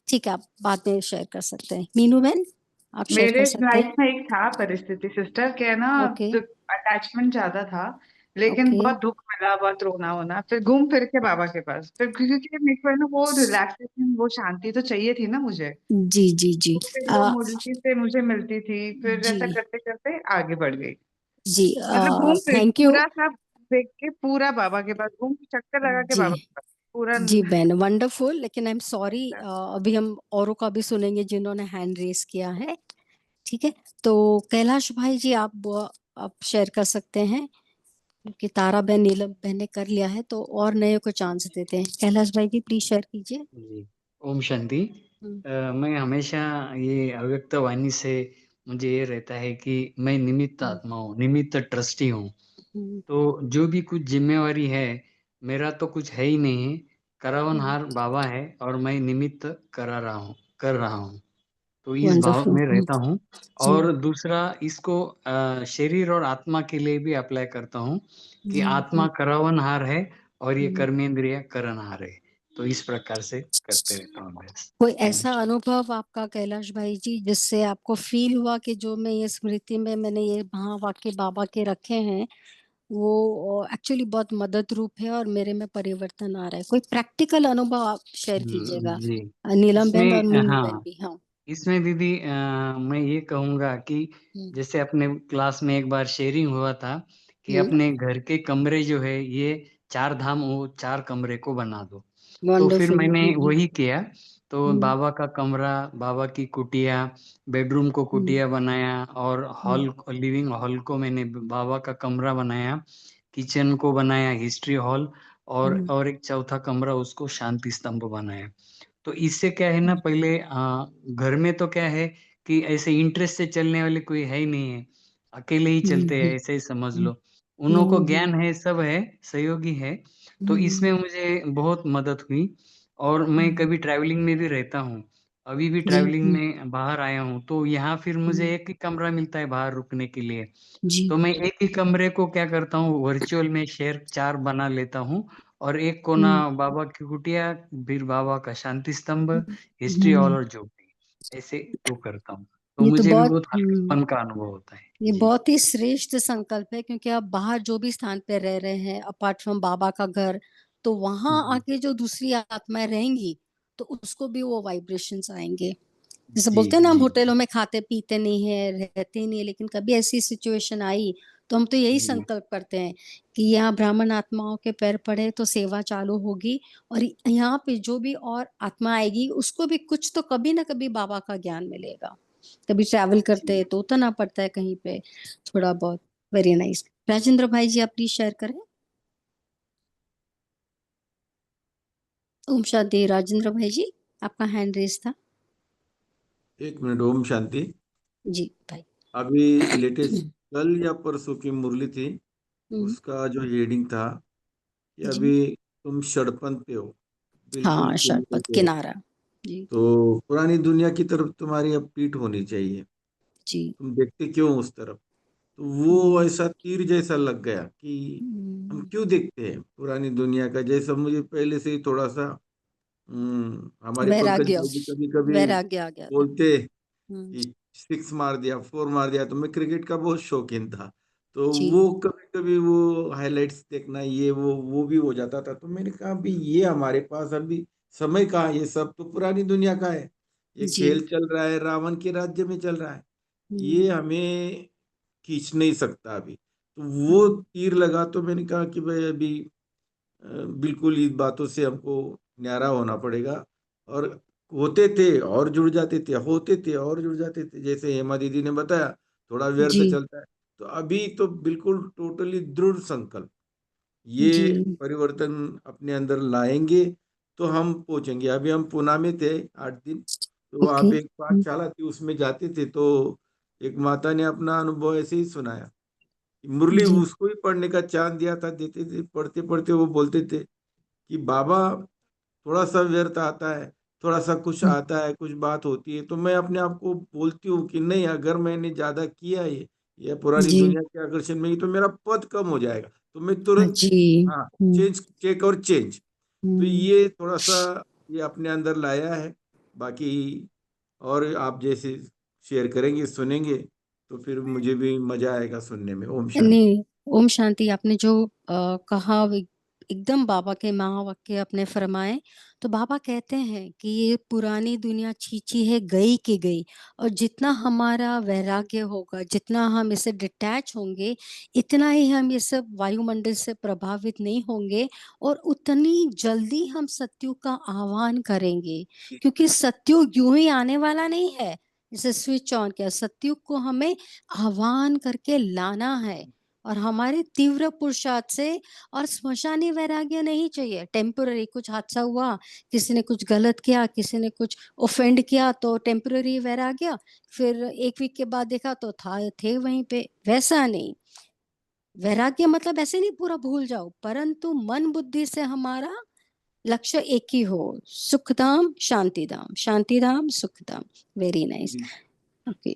ठीक है, आप बाद में शेयर कर सकते हैं। मीनू बहन, आप शेयर मेरे कर सकते लाइफ हैं। में एक था परिस्थिति सिस्टर, क्या ना, ओके अटैचमेंट ज्यादा था, लेकिन ओके। बहुत दुख मिला, बहुत रोना होना, फिर घूम फिर के बाबा के पास, फिर क्योंकि मेरे को है ना वो रिलैक्सेशन, वो शांति तो चाहिए थी ना मुझे, जी जी जी। तो फिर वो मुरली से मुझे मिलती थी, फिर ऐसा जी करते करते आगे बढ़ गई। जी। मतलब घूम फिर थैंक यू। पूरा सब देख के पूरा बाबा के पास घूम के चक्कर लगा के जी बाबा के पास पूरा। जी बहन, वंडरफुल। लेकिन आई एम सॉरी, अभी हम औरों का भी सुनेंगे जिन्होंने हैंड रेस किया है। ठीक है, तो कैलाश भाई जी आप शेयर कर सकते हैं, क्योंकि तारा बहन, नीलम बहन ने कर लिया है, तो और नए को चांस देते हैं। कैलाश भाई जी प्लीज शेयर कीजिए। जी, ओम शांति। मैं हमेशा ये अव्यक्त वाणी से मुझे ये रहता है कि मैं निमित्त आत्मा हूँ, निमित्त ट्रस्टी हूँ। तो जो भी कुछ जिम्मेवारी है, मेरा तो कुछ है ही नहीं है, करावनहार बाबा है और मैं निमित्त कर रहा हूँ। तो इस भाव वंडरफुल। में रहता हूँ। जी और दूसरा इसको शरीर और आत्मा के लिए भी अप्लाई करता हूँ कि जी आत्मा करावनहार है और ये हम्म। कर्मेंद्रिय करनहार है। तो इस प्रकार से करते रहता हूँ अभ्यास। कोई ऐसा अनुभव आपका कैलाश भाई जी जिससे आपको फील हुआ कि जो मैं ये स्मृति में मैंने ये महावाक्य बाबा के रखे हैं वो एक्चुअली बहुत मदद रूप है और मेरे में परिवर्तन आ रहा है? कोई प्रैक्टिकल अनुभव आप शेयर कीजिएगा। जी नीलम बहन और इसमें मीनू बहन हाँ, भी। हाँ इसमें दीदी मैं ये कहूँगा कि जैसे अपने क्लास में एक बार शेयरिंग हुआ था कि अपने घर के कमरे जो है ये 4 धाम वो 4 कमरे को बना दो। तो फिर वंडरफुल। मैंने वही किया। तो बाबा का कमरा, बाबा की कुटिया, बेडरूम को कुटिया बनाया और हॉल, लिविंग हॉल को मैंने बाबा का कमरा बनाया, किचन को बनाया हिस्ट्री हॉल, और एक चौथा कमरा उसको शांति स्तंभ बनाया। तो इससे क्या है ना, पहले घर में तो क्या है कि ऐसे इंटरेस्ट से चलने वाले कोई है ही नहीं है, अकेले ही चलते हैं, ऐसे ही समझ लो। उन्हों को ज्ञान है, सब है, सहयोगी है। तो इसमें मुझे बहुत मदद हुई। और मैं कभी ट्रैवलिंग में भी रहता हूँ, अभी भी ट्रैवलिंग में बाहर आया हूँ, तो यहाँ फिर मुझे एक ही कमरा मिलता है बाहर रुकने के लिए। तो मैं एक ही कमरे को क्या करता हूँ, वर्चुअल में शेयर 4 बना लेता हूँ। और एक कोना बाबा की कुटिया, फिर बाबा का शांति स्तंभ, हिस्ट्री हॉल और झोपड़ी, ऐसे वो करता हूँ। तो ये तो मुझे भी बहुत बहुत हल्कापन का अनुभव होता है। ये जी बहुत ही श्रेष्ठ संकल्प है क्योंकि आप बाहर जो भी स्थान पे रह रहे हैं अपार्ट फ्रॉम बाबा का घर, तो वहां आके जो दूसरी आत्माएं रहेंगी तो उसको भी वो वाइब्रेशंस आएंगे। जैसे जी बोलते हैं ना हम जी होटलों में खाते पीते नहीं है, रहते नहीं है, लेकिन कभी ऐसी सिचुएशन आई तो हम तो यही जी संकल्प करते हैं कि यहाँ ब्राह्मण आत्माओं के पैर पड़े तो सेवा चालू होगी और यहाँ पे जो भी और आत्मा आएगी उसको भी कुछ तो कभी ना कभी बाबा का ज्ञान मिलेगा। कभी ट्रैवल करते जी। हैं तो उतना पड़ता है कहीं पे थोड़ा बहुत। Very nice. राजेंद्र भाई जी आप प्लीज शेयर करें। ओम शांति। राजेंद्र भाई जी आपका हैंड रेस था। 1 मिनट। ओम शांति। जी भाई। अभी लेटेस्ट कल या परसों की मुरली थी, हम्म, उसका जो हेडिंग था कि जी अभी तुम षड़पंथ पे हो, बिल्कुल हाँ किनारे शरपत पे हो। किनारा। जी तो पुरानी दुनिया की तरफ तुम्हारी अब पीठ होनी चाहिए। जी। तुम देखते क्यों उस तरफ? तो वो ऐसा तीर जैसा लग गया कि हम क्यों देखते हैं पुरानी दुनिया का जैसा। मुझे पहले से ही थोड़ा सा हमारे पंकज वैराग्य। भाई भी कभी कभी वैराग्य आ गया था। बोलते हम्म, कि 6 मार दिया, 4 मार दिया। तो मैं क्रिकेट का बहुत शौकीन था, तो जी वो कभी कभी वो हाइलाइट्स देखना, ये वो भी हो जाता था। तो मैंने कहा भी ये हमारे पास अभी समय कहाँ है? ये सब तो पुरानी दुनिया का है। ये जी। खेल चल रहा है, रावण के राज्य में चल रहा है। ये हमें खींच नहीं सकता अभी। तो वो तीर लगा, तो मैंने कहा कि भाई अभी बिल्कुल इस बातों से हमको न्यारा होना पड़ेगा। और होते थे और जुड़ जाते थे, होते थे और जुड़ जाते थे, जैसे हेमा दीदी ने बताया, थोड़ा व्यर्थ जी चलता है। तो अभी तो बिल्कुल टोटली दृढ़ संकल्प, ये जी। परिवर्तन अपने अंदर लाएंगे तो हम पहुंचेंगे। अभी हम पुणे में थे 8 दिन, तो वहाँ ओके। पे एक पाठशाला थी, उसमें जाते थे। तो एक माता ने अपना अनुभव ऐसे ही सुनाया। मुरली जी उसको ही पढ़ने का चांस दिया था, देते थे, पढ़ते पढ़ते वो बोलते थे कि बाबा थोड़ा सा व्यर्थ आता है, थोड़ा सा कुछ आता है, कुछ बात होती है, तो मैं अपने आप को बोलती हूँ कि नहीं, अगर मैंने ज्यादा किया ये पुरानी जी। दुनिया के आकर्षण में ही, तो मेरा पद कम हो जाएगा। तो मैं तुरंत जी। हाँ चेंज, चेक और चेंज। तो हम्म, ये थोड़ा सा ये अपने अंदर लाया है। बाकी और आप जैसे शेयर करेंगे, सुनेंगे, तो फिर मुझे भी मजा आएगा सुनने में। ओम शांति। नहीं ओम शांति। आपने जो कहा वो एकदम बाबा के महावाक्य आपने फरमाए। तो बाबा कहते हैं कि ये पुरानी दुनिया छींची है, गई की गई। और जितना हमारा वैराग्य होगा, जितना हम इससे डिटैच होंगे, इतना ही हम ये सब वायुमंडल से प्रभावित नहीं होंगे और उतनी जल्दी हम सत्युग का आह्वान करेंगे। क्योंकि सत्युग यूं ही आने वाला नहीं है। जैसे स्विच ऑन किया, सत्युग को हमें आह्वान करके लाना है। और हमारे तीव्र पुरुषार्थ से, और स्मशानी वैराग्य नहीं चाहिए टेम्पररी। कुछ हादसा हुआ, किसी ने कुछ गलत किया, किसी ने कुछ ऑफेंड किया तो टेम्पररी वैराग्य, फिर 1 वीक के बाद देखा तो थे वहीं पे, वैसा नहीं। वैराग्य मतलब ऐसे नहीं पूरा भूल जाओ, परंतु मन बुद्धि से हमारा लक्ष्य एक ही हो, सुखधाम शांतिधाम, शांतिधाम सुखधाम। Very nice. Okay,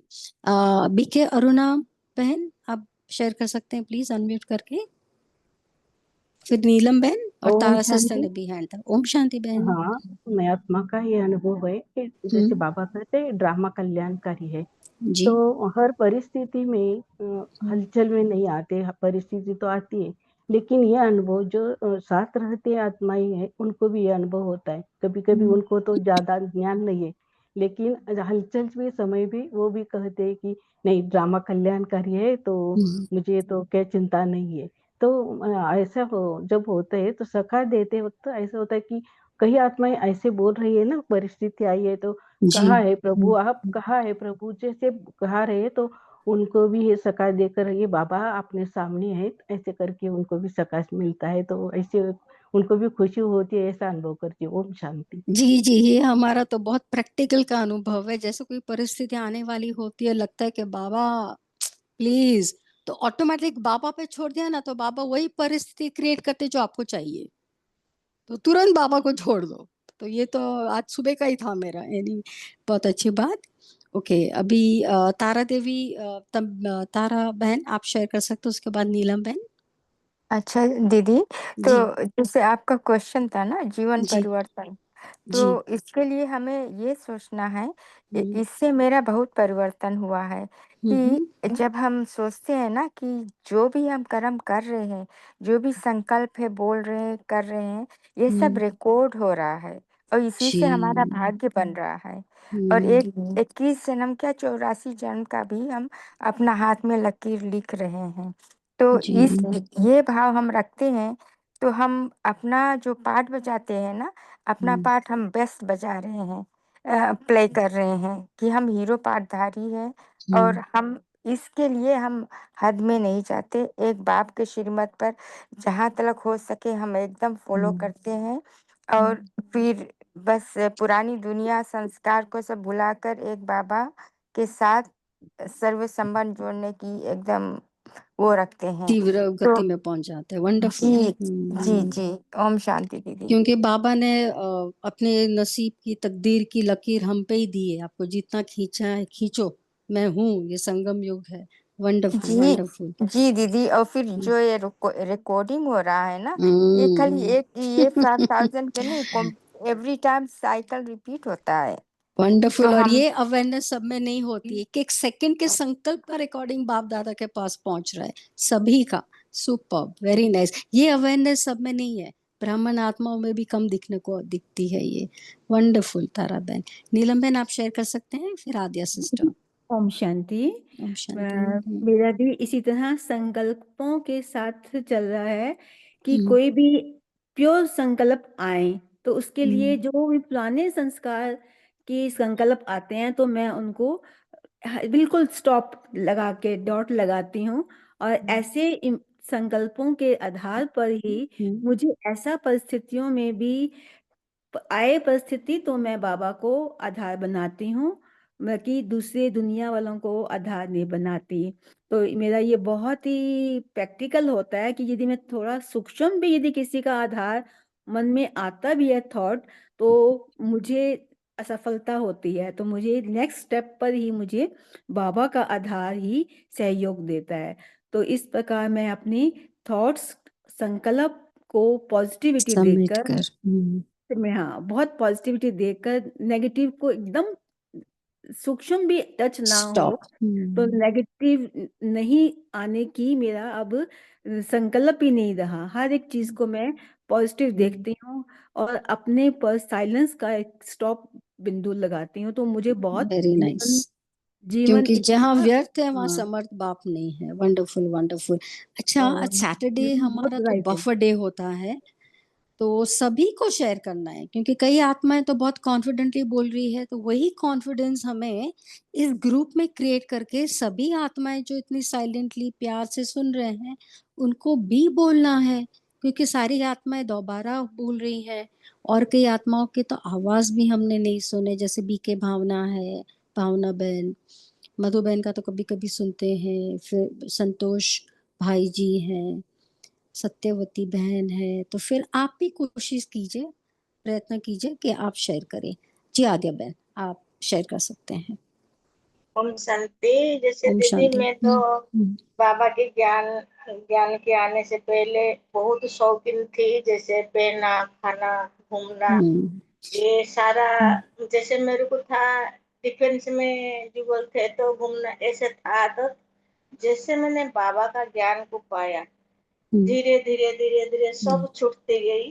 BK Aruna बहन आप शेयर कर सकते हैं प्लीज अनम्यूट करके। फिर नीलम बहन और ओम तारा सिस्टर शांति। ने भी हैंड था। ओम शांति बहन। हाँ, मैं आत्मा का ये अनुभव है कि जैसे बाबा कहते हैं ड्रामा कल्याणकारी है, जी तो हर परिस्थिति में हलचल में नहीं आते, परिस्थिति तो आती है, लेकिन ये अनुभव जो साथ रहते आत्माएं हैं उनको भी ये अनुभव होता है। कभी कभी उनको तो ज्यादा ज्ञान नहीं है, लेकिन हलचल के समय भी वो भी कहते हैं कि नहीं ड्रामा कल्याणकारी है, तो मुझे तो क्या चिंता नहीं है। तो ऐसा जब होता है तो सखा देते वक्त ऐसा होता है कि कई आत्माएं ऐसे बोल रही है ना, परिस्थिति आई है तो कहाँ है प्रभु, आप कहाँ है प्रभु, जैसे कहा रहे तो उनको भी ये सकाश देकर ये बाबा अपने सामने है, ऐसे करके उनको भी सकाश मिलता है, तो ऐसे उनको भी खुशी होती है, ऐसा अनुभव करती है। ओम शांति। जी जी, ये हमारा तो बहुत प्रैक्टिकल का अनुभव है। जैसे कोई परिस्थिति आने वाली होती है, लगता है कि बाबा प्लीज, तो ऑटोमेटिक बाबा पे छोड़ दिया ना, तो बाबा वही परिस्थिति क्रिएट करते जो आपको चाहिए, तो तुरंत बाबा को छोड़ दो। तो ये तो आज सुबह का ही था मेरा। एनी बहुत अच्छी बात। ओके, अभी तारा देवी, तारा बहन आप शेयर कर सकते हो, उसके बाद नीलम बहन। अच्छा दीदी, तो जी जैसे आपका क्वेश्चन था ना जीवन जी परिवर्तन, जी तो इसके लिए हमें ये सोचना है कि इससे मेरा बहुत परिवर्तन हुआ है कि जब हम सोचते हैं ना कि जो भी हम कर्म कर रहे हैं, जो भी संकल्प है बोल रहे हैं, कर रहे हैं, ये सब रिकॉर्ड हो रहा है और इसी से हमारा जी भाग्य बन रहा है। और एक 21 जन्म क्या 84 जन्म का भी हम अपना हाथ में लकीर लिख रहे हैं। तो जी इस ये भाव हम रखते हैं, तो हम अपना जो पार्ट बजाते हैं ना, अपना पार्ट हम बेस्ट बजा रहे हैं, प्ले कर रहे हैं कि हम हीरो पार्टधारी हैं। और हम इसके लिए हम हद में नहीं जाते, एक बाप के श्रीमत पर जहाँ तक हो सके हम एकदम फॉलो करते हैं। और फिर बस पुरानी दुनिया संस्कार को सब भुलाकर एक बाबा के साथ सर्व संबंध जोड़ने की एकदम वो रखते हैं। तीव्र तो गति में पहुंच जाते हैं। वंडरफुल। जी जी जी, ओम शांति दीदी। क्योंकि बाबा ने अपने नसीब की तकदीर की लकीर हम पे ही दी है। आपको जितना खींचा है खींचो, मैं हूँ, ये संगम युग है। वंडरफुल जी वंडरफुल। जी दीदी, और फिर जो ये रिकॉर्डिंग हो रहा है ना, ये खाली ये 5000 के नहीं, एवरी टाइम साइकिल रिपीट होता है। तो वंडरफुल। और हम ये अवेयरनेस सब में नहीं होती, एक सेकंड के संकल्प का रिकॉर्डिंग बाप दादा के पास पहुंच रहा है सभी का। Super, very nice. ये अवेयरनेस सब में नहीं है, ब्राह्मण आत्माओं में भी कम दिखने को दिखती है ये। वंडरफुल तारा बहन। नीलम बहन आप शेयर कर सकते हैं, फिर आद्या सिस्टर। ओम शांति। ओम शांति। मेरा भी इसी तरह संकल्पों के साथ चल रहा है कि हम्म, कोई भी प्योर संकल्प आए, तो उसके लिए जो भी पुराने संस्कार के संकल्प आते हैं तो मैं उनको बिल्कुल स्टॉप लगा के डॉट लगाती हूँ। और ऐसे संकल्पों के आधार पर ही मुझे ऐसा परिस्थितियों में भी आए परिस्थिति तो मैं बाबा को आधार बनाती हूँ, बल्कि दूसरे दुनिया वालों को आधार नहीं बनाती। तो मेरा ये बहुत ही प्रैक्टिकल होता है कि यदि मैं थोड़ा सूक्ष्म भी यदि किसी का आधार मन में आता भी है थॉट, तो मुझे असफलता होती है, तो मुझे नेक्स्ट स्टेप पर ही मुझे बाबा का आधार ही सहयोग देता है। तो इस प्रकार मैं अपनी थॉट्स संकल्प को पॉजिटिविटी सबमिट देकर कर। में, हाँ, बहुत पॉजिटिविटी देकर नेगेटिव को एकदम सूक्ष्म भी टच ना हो, स्टॉप। तो नेगेटिव नहीं आने की मेरा अब संकल्प ही नहीं रहा। हर एक चीज को मैं पॉजिटिव देखती हूँ और अपने पर साइलेंस का एक स्टॉप बिंदु लगाती हूँ, तो मुझे बहुत वेरी नाइस। जीवन क्योंकि जहाँ इतना, व्यर्थ है वहाँ हाँ, समर्थ बाप नहीं है। Wonderful wonderful. अच्छा, आज सैटरडे बहुत हमारा तो राइट है। बफर डे होता है, तो सभी को शेयर करना है, क्योंकि कई आत्माएं तो बहुत कॉन्फिडेंटली बोल रही है, तो वही कॉन्फिडेंस हमें इस ग्रुप में क्रिएट करके सभी आत्माएं जो इतनी साइलेंटली प्यार से सुन रहे हैं उनको भी बोलना है, क्योंकि सारी आत्माएं दोबारा बोल रही हैं। और कई आत्माओं के तो आवाज भी हमने नहीं सुने, जैसे बीके भावना है, भावना बहन, मधु बहन का तो कभी कभी सुनते हैं, फिर संतोष भाई जी हैं, सत्यवती बहन है। तो फिर आप भी कोशिश कीजिए, प्रयत्न कीजिए कि आप शेयर करें। जी आद्या बहन, आप शेयर कर सकते हैं। ओम शांति। जैसे ओम दीदी शांति। मैं तो बाबा के ज्ञान के आने से पहले बहुत शौकीन थी, जैसे पहना, खाना, घूमना, ये सारा जैसे मेरे को था। डिफेंस में जो बोलते तो घूमना ऐसे था। तो जैसे मैंने बाबा का ज्ञान को पाया, धीरे धीरे धीरे धीरे सब छूटती गई।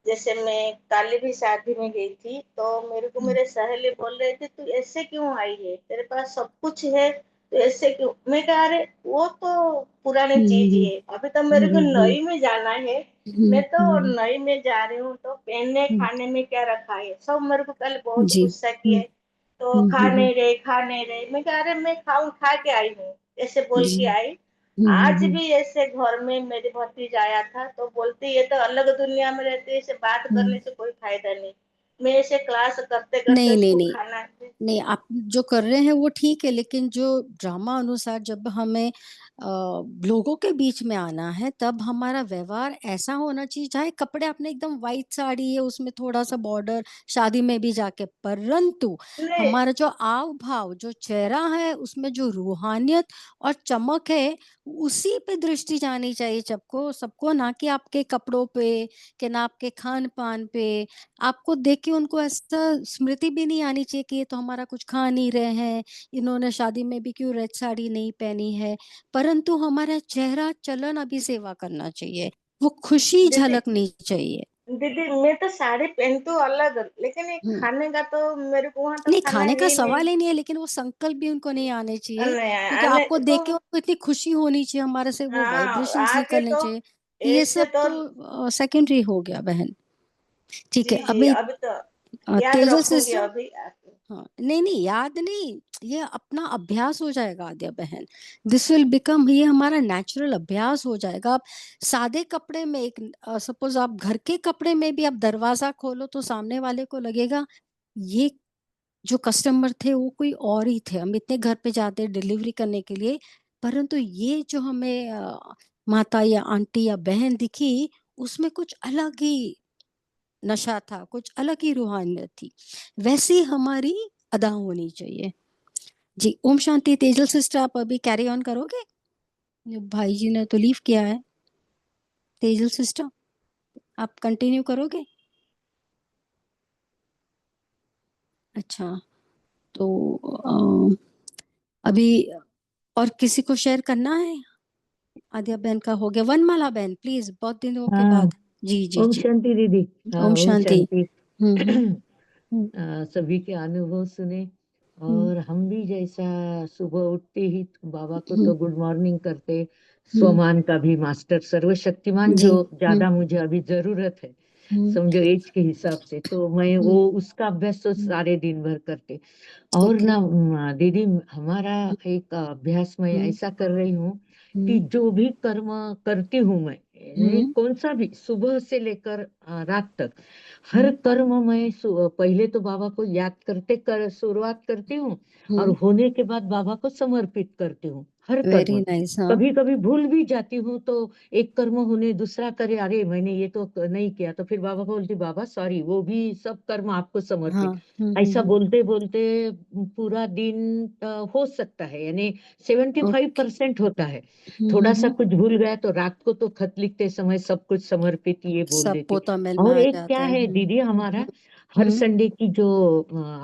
जैसे मैं काली भी शादी में गई थी, तो मेरे को मेरे सहेली बोल रहे थे तू ऐसे क्यों आई है, तेरे पास सब कुछ है तो ऐसे क्यों। मैं कहा अरे वो तो पुरानी चीज ही है, अभी तो मेरे को नई में जाना है। मैं तो नई में जा रही हूँ, तो पहनने खाने में क्या रखा है। सब मेरे को पहले बहुत जी। गुस्सा किए, तो खा नहीं रहे। मैं कहा अरे मैं खा के आई हूँ, ऐसे बोल के आई। आज भी ऐसे घर में मेरे भतीज आया था, तो बोलती ये तो अलग दुनिया में रहती है, ऐसे बात करने से कोई फायदा नहीं। मैं ऐसे क्लास करते करते नहीं नहीं उसको नहीं खाना नहीं, आप जो कर रहे हैं वो ठीक है, लेकिन जो ड्रामा अनुसार जब हमें लोगों के बीच में आना है, तब हमारा व्यवहार ऐसा होना चाहिए, चाहे कपड़े आपने एकदम व्हाइट साड़ी है उसमें थोड़ा सा बॉर्डर, शादी में भी जाके, परंतु नहीं। हमारा जो आव भाव, जो चेहरा है, उसमें जो रूहानियत और चमक है, उसी पे दृष्टि जानी चाहिए सबको, ना कि आपके कपड़ों पे, कि ना आपके खान पान पे। आपको देख के उनको ऐसा स्मृति भी नहीं आनी चाहिए कि ये तो हमारा कुछ खा नहीं रहे हैं, इन्होंने शादी में भी क्यों रेड साड़ी नहीं पहनी है, परंतु हमारा चेहरा चलन अभी सेवा करना चाहिए, वो खुशी दीदी झलकनी चाहिए। दीदी मैं तो साड़ी पहनती हूँ अलग, लेकिन ये खाने का तो मेरे को वहां तो नहीं, खाना खाने का ही नहीं। सवाल ही नहीं है, लेकिन वो संकल्प भी उनको नहीं आने चाहिए, नहीं क्योंकि आने आपको तो देख के उनको इतनी खुशी होनी चाहिए, हमारे से वो वाइब्रेशंस आगे निकलने तो चाहिए। ये ऐसे सब तो तो सेकेंडरी हो गया बहन। ठीक है, जी जी, अभी अभी तो याद तेजल रखूंगी सिस्टर। अभी। हाँ, नहीं नहीं, याद नहीं, ये अपना अभ्यास हो जाएगा आद्या बहन। दिस विल बिकम, ये हमारा नेचुरल अभ्यास हो जाएगा। आप सादे कपड़े में, एक सपोज आप घर के कपड़े में भी आप दरवाजा खोलो तो सामने वाले को लगेगा ये जो कस्टमर थे वो कोई और ही थे, हम इतने घर पे जाते डिलीवरी करने के लिए, परंतु ये जो हमें माता या आंटी या बहन दिखी, उसमें कुछ अलग ही नशा था, कुछ अलग ही रूहानियत थी। वैसी हमारी अदा होनी चाहिए। जी ओम शांति। तेजल सिस्टर, आप अभी कैरी ऑन करोगे? भाई जी ने तो लीव किया है। तेजल सिस्टर, आप कंटिन्यू करोगे? अच्छा, तो अभी और किसी को शेयर करना है? आद्या बहन का हो गया। वनमाला बहन प्लीज, बहुत दिनों के हाँ, बाद। जी जी ओम जी। शांति दीदी। हाँ, ओम ओम शांति। शांति। हम्म। सभी के अनुभव सुने, और हम भी जैसा सुबह उठते ही बाबा को तो गुड मॉर्निंग करते, स्वमान का भी मास्टर सर्वशक्तिमान जी। जो ज्यादा मुझे अभी जरूरत है, समझो एज के हिसाब से, तो मैं वो उसका अभ्यास तो सारे दिन भर करते। और ओके। ना दीदी, हमारा एक अभ्यास मैं ऐसा कर रही हूँ कि जो भी कर्म करती हूँ मैं, यानी कौन सा भी, सुबह से लेकर रात तक, हर कर्म मैं पहले तो बाबा को याद करते शुरुआत करती हूँ, और होने के बाद बाबा को समर्पित करती हूँ हर वेरी कर्म। नाइस। हाँ कभी कभी भूल भी जाती हूँ, तो एक कर्म होने दूसरा करे, अरे मैंने ये तो नहीं किया, तो फिर बाबा को बोलती, बाबा सॉरी, वो भी सब कर्म आपको हाँ। समर्पित। ऐसा बोलते बोलते पूरा दिन हो सकता है, यानी 75% होता है। थोड़ा सा कुछ भूल गया तो रात को तो खत लिखते समय सब कुछ समर्पित ये बोल सब देती। पोता मेल में और आ एक क्या जाता है। है दीदी, हमारा हर संडे की जो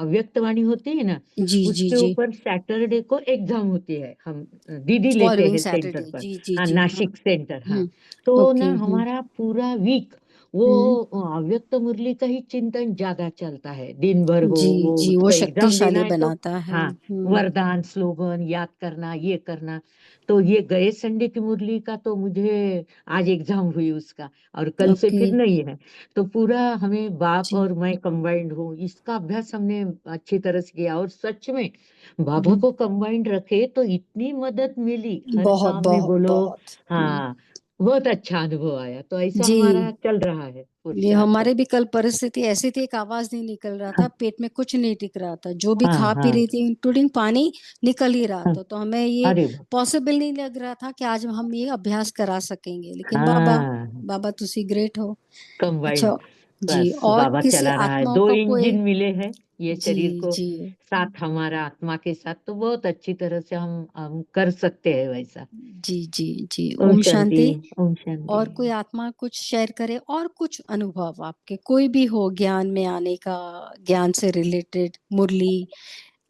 अव्यक्त वाणी होती है ना, जी जी उसके जी। ऊपर सैटरडे को एग्जाम होती है, हम दीदी लेते फॉलोइंग हैं सेंटर सैटरडे। पर। जी जी हाँ, जी। हाँ। नासिक सेंटर। हाँ, तो ओके। ना हमारा पूरा वीक वो अव्यक्त मुरली का ही चिंतन ज्यादा चलता है दिन भर हो। जी वो जी, वो उसको एग्जाम देना शक्तिशाली है तो बनाता है। हाँ, वरदान स्लोगन याद करना, ये करना। तो ये गए संडे की मुरली का तो मुझे आज एग्जाम हुई उसका, और कल से ओके फिर नहीं है। तो पूरा हमें बाप जी। और मैं कंबाइंड हूँ, इसका अभ्यास हमने अच्छी तरह से किया। और सच में बाबा को कंबाइंड रखे तो इतनी मदद मिली हर बहुत काम में, बहुत बोलो। बहुत। हाँ, बहुत अच्छा अनुभव आया। तो ऐसा जी, हमारा चल रहा है ये पुरुषार्थ। हमारे भी कल परिस्थिति ऐसी थी, एक आवाज नहीं निकल रहा था, हाँ पेट में कुछ नहीं टिक रहा था, जो भी हाँ खा पी हाँ रही थी इंक्लूडिंग पानी निकल ही रहा हाँ। था। तो हमें ये अरे वाह। पॉसिबल नहीं लग रहा था कि आज हम ये अभ्यास करा सकेंगे, लेकिन बाबा हाँ, बाबा तुसी ग्रेट हो। कंबाइंड। अच्छा जी, बस और बाबा किसी चला रहा है, आत्माओं दो का कोई? इंजन मिले हैं ये जी शरीर को जी साथ, हमारा आत्मा के साथ। तो बहुत अच्छी तरह से हम कर सकते हैं वैसा। जी जी जी, ओम ओम शांति। शांति। ओम शांति। और कोई आत्मा कुछ शेयर करे, और कुछ अनुभव आपके कोई भी हो ज्ञान में आने का, ज्ञान से रिलेटेड मुरली,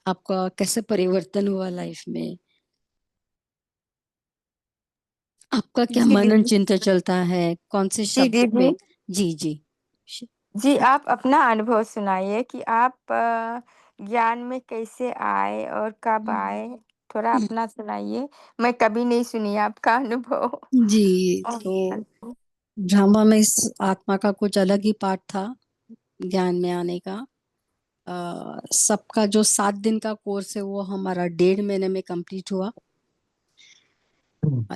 आपका कैसे परिवर्तन हुआ लाइफ में, आपका क्या जी मनन दीदी। चिंतन चलता है, कौन से जी शब्द दीदी। में? जी जी जी, आप अपना अनुभव सुनाइए कि आप ज्ञान में कैसे आए और कब आए? थोड़ा अपना सुनाइए। मैं कभी नहीं सुनी आपका अनुभव। जी, ओम तो शांति। ड्रामा में इस आत्मा का कुछ अलग ही पार्ट था ज्ञान में आने का। सबका जो 7 दिन का कोर्स है वो हमारा 1.5 महीने में कंप्लीट हुआ।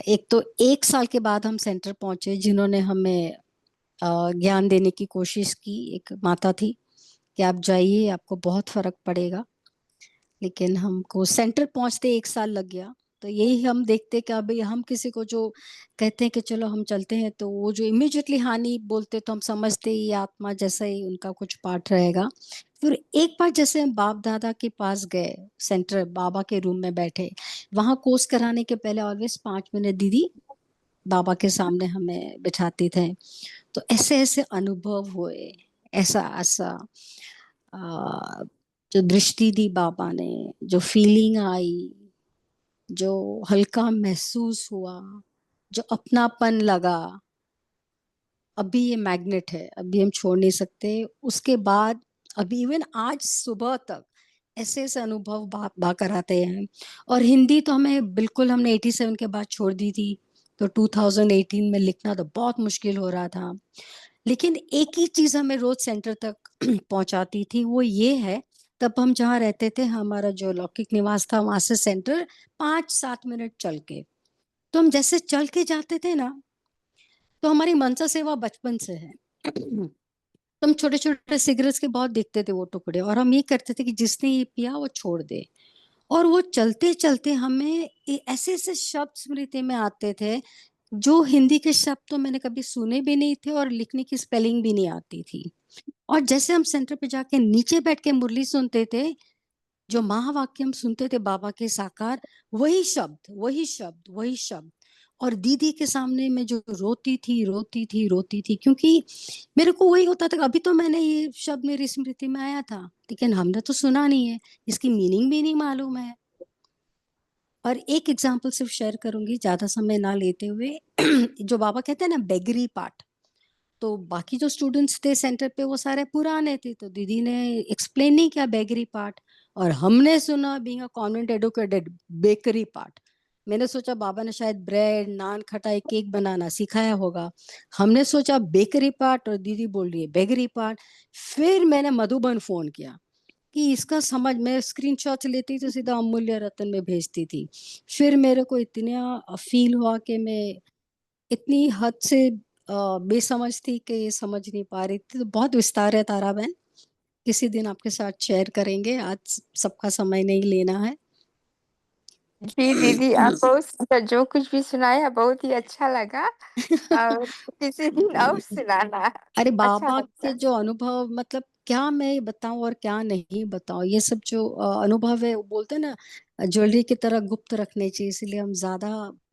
एक तो 1 साल के बाद हम सेंटर पहुंचे, जिन्होंने हमें ज्ञान देने की कोशिश की। एक माता थी कि आप जाइए, आपको बहुत फर्क पड़ेगा। लेकिन हमको सेंटर पहुंचते 1 साल लग गया। तो यही हम देखते कि अभी हम किसी को जो कहते हैं कि चलो हम चलते हैं, तो वो जो इमीडिएटली हानि बोलते, तो हम समझते ही आत्मा जैसा ही उनका कुछ पार्ट रहेगा। फिर एक बार जैसे हम बाप दादा के पास गए, सेंटर बाबा के रूम में बैठे, वहां कोर्स कराने के पहले ऑलवेज 5 मिनट दीदी बाबा के सामने हमें बिठाते थे। तो ऐसे ऐसे अनुभव हुए, ऐसा ऐसा जो दृष्टि दी बाबा ने, जो फीलिंग आई, जो हल्का महसूस हुआ, जो अपनापन लगा, अभी ये मैग्नेट है, अभी हम छोड़ नहीं सकते। उसके बाद अभी इवन आज सुबह तक ऐसे ऐसे अनुभव बा कराते हैं। और हिंदी तो हमें बिल्कुल, हमने 87 के बाद छोड़ दी थी, तो 2018 में लिखना तो बहुत मुश्किल हो रहा था। लेकिन एक ही चीज हमें रोज सेंटर तक पहुंचाती थी, वो ये है, तब हम जहाँ रहते थे, हमारा जो लौकिक निवास था, वहां से सेंटर 5-7 मिनट चल के। तो हम जैसे चल के जाते थे ना, तो हमारी मनसा सेवा बचपन से है। तो हम छोटे छोटे सिगरेट्स के बहुत देखते थे वो टुकड़े, और हम ये करते थे कि जिसने ये पिया वो छोड़ दे। और वो चलते चलते हमें ऐसे ऐसे शब्द स्मृति में आते थे, जो हिंदी के शब्द तो मैंने कभी सुने भी नहीं थे, और लिखने की स्पेलिंग भी नहीं आती थी। और जैसे हम सेंटर पे जाके नीचे बैठ के मुरली सुनते थे, जो महावाक्य हम सुनते थे बाबा के साकार, वही शब्द वही शब्द वही शब्द। और दीदी के सामने मैं जो रोती थी रोती थी रोती थी, क्योंकि मेरे को वही होता था, अभी तो मैंने ये शब्द मेरी स्मृति में आया था, लेकिन हमने तो सुना नहीं है, इसकी मीनिंग भी नहीं मालूम है। और एक एग्जाम्पल सिर्फ शेयर करूंगी, ज्यादा समय ना लेते हुए। जो बाबा कहते हैं ना बेगरी पार्ट, तो बाकी जो स्टूडेंट्स थे सेंटर पे वो सारे पुराने थे, तो दीदी ने एक्सप्लेन नहीं किया बेगरी पार्ट, और हमने सुना being a convent educated bakery part. मैंने सोचा बाबा ने शायद ब्रेड नान खटाई केक बनाना सिखाया होगा, हमने सोचा बेकरी पार्ट, और दीदी बोल रही है बेगरी पार्ट। फिर मैंने मधुबन फोन किया कि इसका समझ, मैं स्क्रीनशॉट लेती तो सीधा अमूल्य रतन में भेजती थी। फिर मेरे को इतना फील हुआ कि मैं इतनी हद से बेसमझ थी कि ये समझ नहीं पा रही थी। तो बहुत विस्तार है तारा बहन, किसी दिन आपके साथ शेयर करेंगे, आज सबका समय नहीं लेना है। जी दीदी, आप बहुत जो कुछ भी सुनाया बहुत ही अच्छा लगा। और किसी दिन और सुनाना। अरे अच्छा बाबा के लगता। जो अनुभव, मतलब क्या मैं बताऊं और क्या नहीं बताऊं, ये सब जो अनुभव है, वो बोलते हैं ना ज्वेलरी की तरह गुप्त रखने चाहिए, इसलिए हम ज्यादा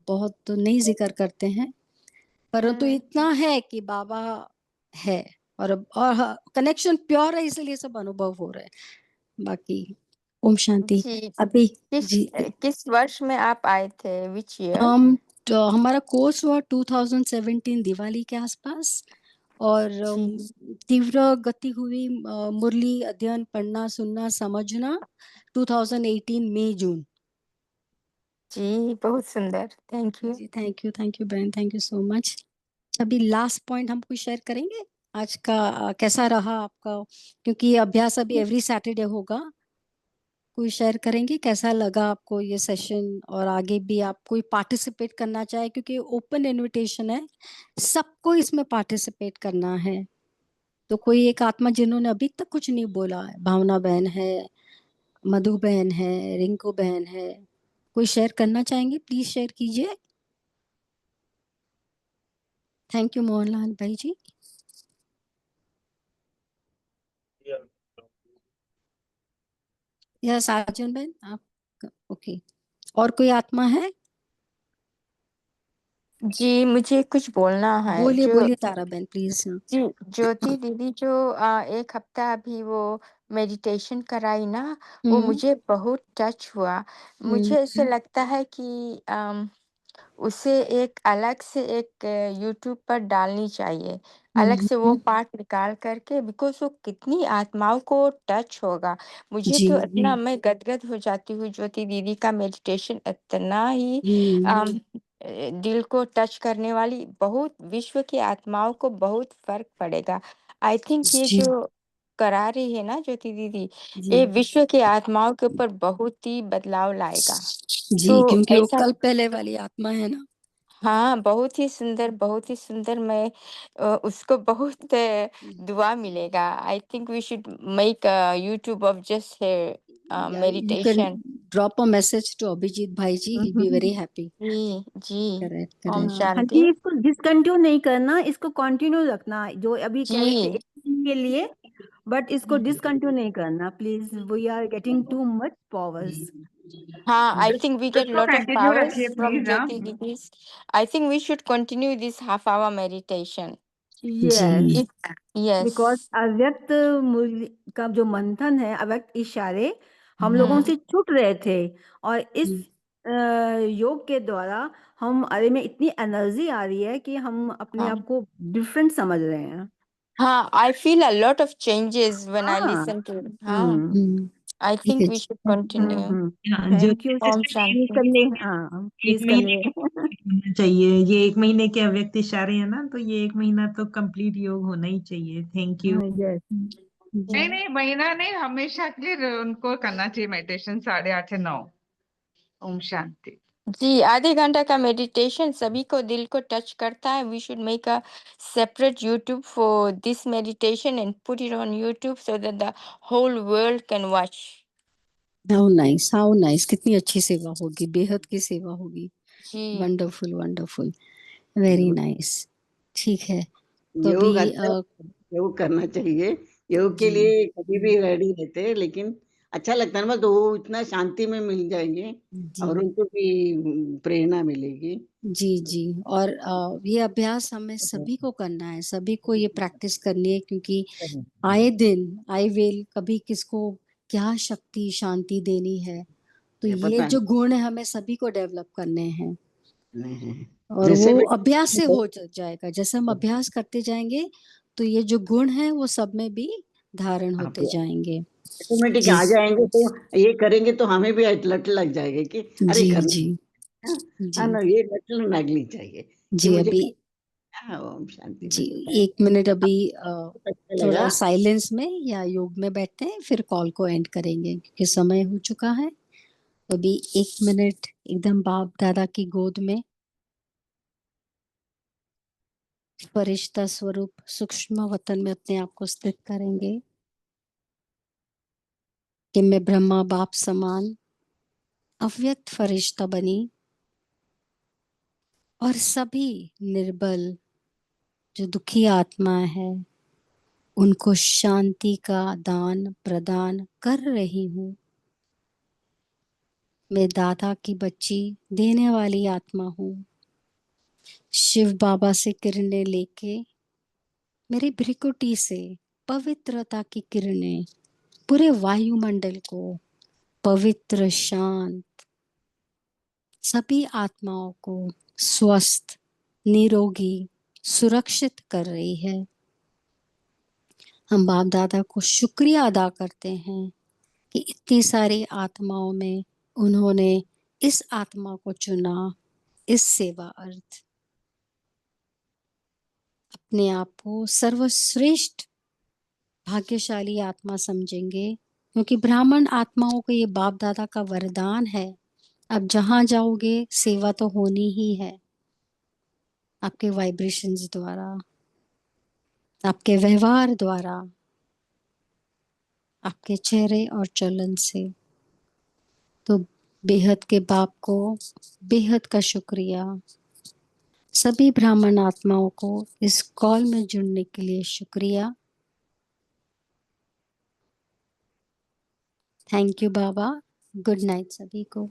बहुत तो नहीं जिक्र करते हैं। परंतु इतना है कि बाबा है, और कनेक्शन प्योर है, इसलिए सब अनुभव हो रहे हैं। बाकी ओम शांति। जी। अभी किस जी किस वर्ष में आप आए थे? Which year? हम तो हमारा कोर्स हुआ 2017 दिवाली के आसपास, और जी तीव्र गति हुई मुरली अध्ययन पढ़ना सुनना समझना 2018 मई जून। जी बहुत सुंदर, थैंक यू। जी थैंक यू बहन, थैंक यू सो मच। अभी लास्ट पॉइंट हम कुछ शेयर करेंगे आज का कैसा रहा आपका, क्योंकि ये अभ्यास अभी एवरी सैटरडे होगा। कोई शेयर करेंगे कैसा लगा आपको ये सेशन, और आगे भी आप कोई पार्टिसिपेट करना चाहे, क्योंकि ओपन इनविटेशन है, सबको इसमें पार्टिसिपेट करना है। तो कोई एक आत्मा जिन्होंने अभी तक कुछ नहीं बोला है, भावना बहन है, मधु बहन है, रिंकू बहन है, कोई शेयर करना चाहेंगे प्लीज शेयर कीजिए। थैंक यू मोहनलाल भाई जी। या साजन बहन आप, ओके। और कोई आत्मा है? जी मुझे कुछ बोलना है। बोलिए जो बोलिए तारा बहन प्लीज। जी ज्योति दीदी जो एक हफ्ता अभी वो मेडिटेशन कराई ना, वो मुझे बहुत टच हुआ। मुझे ऐसे लगता है कि उसे एक अलग से एक यूट्यूब पर डालनी चाहिए, अलग से वो पार्ट निकाल करके, बिकॉज़ वो कितनी आत्माओं को टच होगा। मुझे जी तो इतना मैं गदगद हो जाती हूँ, ज्योति दीदी का मेडिटेशन इतना ही दिल को टच करने वाली, बहुत विश्व की आत्माओं को बहुत फ़र्क पड़ेगा। आई थिंक ये जी जो करा रही है ना ज्योति दीदी, जी ये विश्व की आत्माओं के ऊपर बहुत ही बदलाव लाएगा। जी, तो क्योंकि वो ऐसा कल पहले वाली आत्मा है ना। हाँ, बहुत ही सुंदर, बहुत ही सुंदर। मैं उसको बहुत दुआ मिलेगा। I think we should make a YouTube of just here या you can meditation. Drop a message to Abhijit भाई ji, he be very happy. जी, जी। करेक्ट ओम करेक्ट। हाँ शांति। जी, इसको डिसकंटिन्यू नहीं करना, इसको कंटिन्यू रखना। जो अभी कह रहे थे जी, 1 दिन के लिए, बट इसको डिसकंटिन्यू नहीं करना please. We are getting too much powers. हाँ, आई थिंक we get उसको lot of कंटिन्यू powers रखिए from प्लीज। हाँ Jyoti Didis. I think we should continue this half-hour meditation. Yes, जी Yes. बिकॉज अव्यक्त मूल्य का जो मंथन है, अव्यक्त इशारे हम लोगों हम्म, से छूट रहे थे, और इस योग के द्वारा अरे में इतनी एनर्जी आ रही है कि हम अपने हाँ, आप को डिफरेंट समझ रहे हैं। हाँ, I feel a lot of changes when I हाँ। listen to it. हाँ, I ठीक है think we should continue. हाँ, thank you Om please Shanti. Convey. हाँ एक प्लीज महीने कन्वे। होना चाहिए। ये 1 महीने के अव्यक्त इशारे हैं ना, तो ये 1 महीना तो कंप्लीट योग होना ही चाहिए। Thank you. यस। नहीं नहीं, महीना नहीं, हमेशा के लिए उनको करना चाहिए मेडिटेशन 8:30 से 9। ओम शांति। जी, आधे घंटा का मेडिटेशन सभी को दिल को टच करता है। We should make a separate YouTube for this meditation and put it on YouTube so that the whole world can watch. How nice, how nice, कितनी अच्छी सेवा होगी, बेहद की सेवा होगी। जी, वंडरफुल वंडरफुल, वेरी नाइस। ठीक है, तो योग अभी अच्छा, योग करना चाहिए। योग के जी लिए कभी भी रेडी रहते हैं, लेकिन अच्छा लगता है ना, तो वो इतना शांति में मिल जाएंगे जी और उनको भी प्रेरणा मिलेगी। जी जी। और ये अभ्यास हमें सभी को करना है, सभी को ये प्रैक्टिस करनी है, क्योंकि आए दिन आए वेल कभी किसको क्या शक्ति शांति देनी है, तो ये ये पता जो गुण है हमें सभी को डेवलप करने हैं। नहीं, और जैसे वो भी अभ्यास से हो जाएगा, जैसे हम अभ्यास करते जाएंगे तो ये जो गुण है वो सब में भी धारण होते जाएंगे। ऑटोमेटिक जी आ जाएंगे, तो ये करेंगे तो हमें भी लट लग जाएगा कि अरे जी करना जी है। जी हाँ ना, ये लट लगनी चाहिए कि जी। मुझे अभी हाँ, ओम शांति जी बहन। 1 मिनट अभी अच्छा थोड़ा लगा। साइलेंस में या योग में बैठते हैं, फिर कॉल को एंड करेंगे क्योंकि समय हो चुका है। तो अभी 1 मिनट एकदम बाप दादा की गोद में फरिश्ता स्वरूप सूक्ष्म वतन में अपने आप को स्थित करेंगे कि मैं ब्रह्मा बाप समान अव्यक्त फरिश्ता बनी और सभी निर्बल जो दुखी आत्मा है उनको शांति का दान प्रदान कर रही हूँ। मैं दादा की बच्ची देने वाली आत्मा हूँ। शिव बाबा से किरणें लेके मेरी भ्रिकुटी से पवित्रता की किरणें पूरे वायुमंडल को पवित्र शांत सभी आत्माओं को स्वस्थ निरोगी सुरक्षित कर रही है। हम बाप दादा को शुक्रिया अदा करते हैं कि इतनी सारी आत्माओं में उन्होंने इस आत्मा को चुना, इस सेवा अर्थ। अपने आप को सर्वश्रेष्ठ भाग्यशाली आत्मा समझेंगे, क्योंकि ब्राह्मण आत्माओं को ये बाप दादा का वरदान है। अब जहां जाओगे सेवा तो होनी ही है, आपके वाइब्रेशंस द्वारा, आपके व्यवहार द्वारा, आपके चेहरे और चलन से। तो बेहद के बाप को बेहद का शुक्रिया। सभी ब्राह्मण आत्माओं को इस कॉल में जुड़ने के लिए शुक्रिया। Thank you Baba. Good night सभी को।